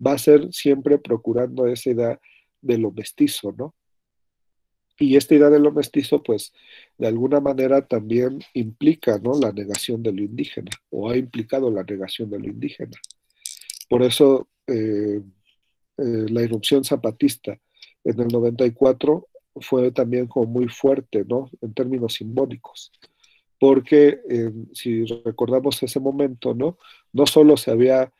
Va a ser siempre procurando esa idea de lo mestizo, ¿no? Y esta idea de lo mestizo, pues, de alguna manera también implica, ¿no? La negación de lo indígena, o ha implicado la negación de lo indígena. Por eso, la irrupción zapatista en el 94 fue también como muy fuerte, ¿no? En términos simbólicos, porque si recordamos ese momento, ¿no? No solo se había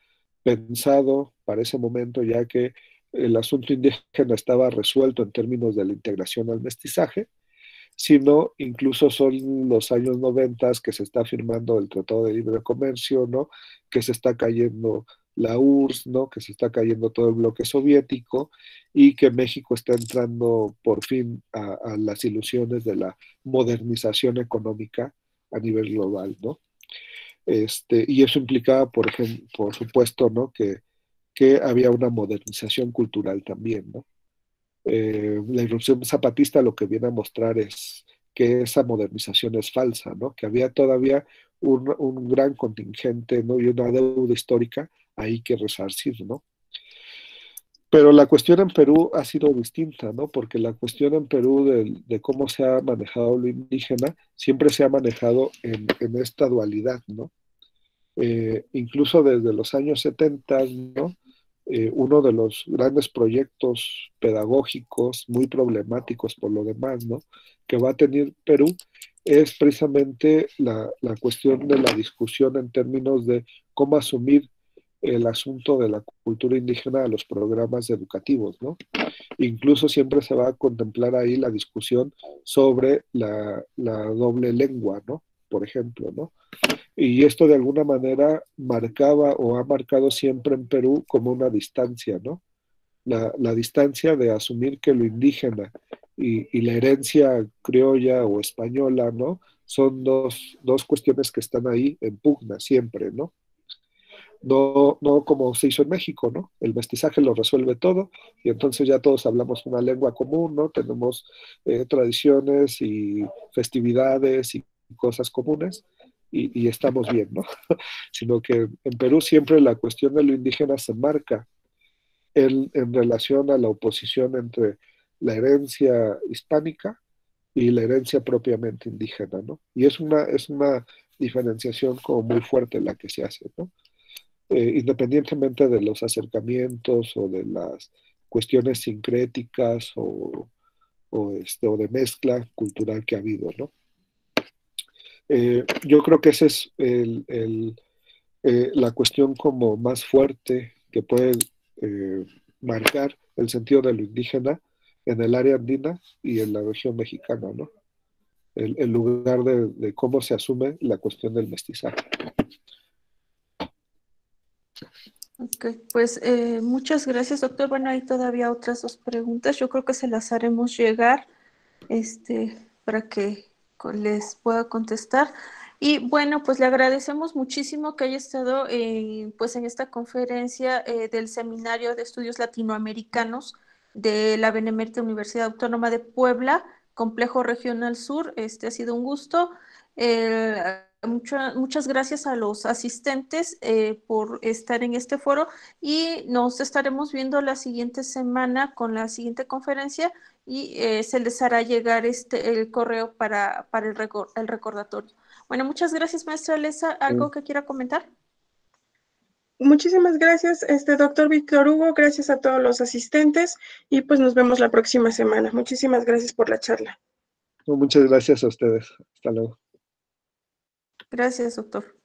pensado para ese momento ya que el asunto indígena estaba resuelto en términos de la integración al mestizaje, sino incluso son los años 90 que se está firmando el Tratado de Libre Comercio, ¿no? Que se está cayendo la URSS, ¿no? Que se está cayendo todo el bloque soviético y que México está entrando por fin a las ilusiones de la modernización económica a nivel global, ¿no? Y eso implicaba, por ejemplo, por supuesto, ¿no? Que había una modernización cultural también, ¿no? La irrupción zapatista lo que viene a mostrar es que esa modernización es falsa, ¿no? Que había todavía un gran contingente, ¿no? Y una deuda histórica ahí que resarcir, ¿no? Pero la cuestión en Perú ha sido distinta, ¿no? Porque la cuestión en Perú de cómo se ha manejado lo indígena siempre se ha manejado en esta dualidad, ¿no? Incluso desde los años 70, ¿no? Uno de los grandes proyectos pedagógicos muy problemáticos por lo demás, ¿no? Que va a tener Perú es precisamente la cuestión de la discusión en términos de cómo asumir el asunto de la cultura indígena a los programas educativos, ¿no? Incluso siempre se va a contemplar ahí la discusión sobre la doble lengua, ¿no? Por ejemplo, ¿no? Y esto de alguna manera marcaba o ha marcado siempre en Perú como una distancia, ¿no? La distancia de asumir que lo indígena y la herencia criolla o española, ¿no? Son dos cuestiones que están ahí en pugna siempre, ¿no? No como se hizo en México, ¿no? El mestizaje lo resuelve todo y entonces ya todos hablamos una lengua común, ¿no? Tenemos tradiciones y festividades y cosas comunes y estamos bien, ¿no? Sino que en Perú siempre la cuestión de lo indígena se marca en relación a la oposición entre la herencia hispánica y la herencia propiamente indígena, ¿no? Y es una diferenciación como muy fuerte la que se hace, ¿no? Independientemente de los acercamientos o de las cuestiones sincréticas o de mezcla cultural que ha habido, ¿no? Yo creo que esa es la cuestión como más fuerte que puede eh, marcar el sentido de lo indígena en el área andina y en la región mexicana, ¿no? El lugar de cómo se asume la cuestión del mestizaje. Ok, pues muchas gracias, doctor. Bueno, hay todavía otras dos preguntas. Yo creo que se las haremos llegar, para que les pueda contestar. Y bueno, pues le agradecemos muchísimo que haya estado pues en esta conferencia del Seminario de Estudios Latinoamericanos de la Benemérita Universidad Autónoma de Puebla, Complejo Regional Sur. Ha sido un gusto. Muchas gracias a los asistentes por estar en este foro y nos estaremos viendo la siguiente semana con la siguiente conferencia y se les hará llegar el correo para el recordatorio. Bueno, muchas gracias, maestra Lesa. ¿Algo que quiera comentar? Muchísimas gracias, doctor Víctor Hugo, gracias a todos los asistentes y pues nos vemos la próxima semana. Muchísimas gracias por la charla. Muchas gracias a ustedes. Hasta luego. Gracias, doctor.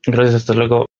Gracias, hasta luego.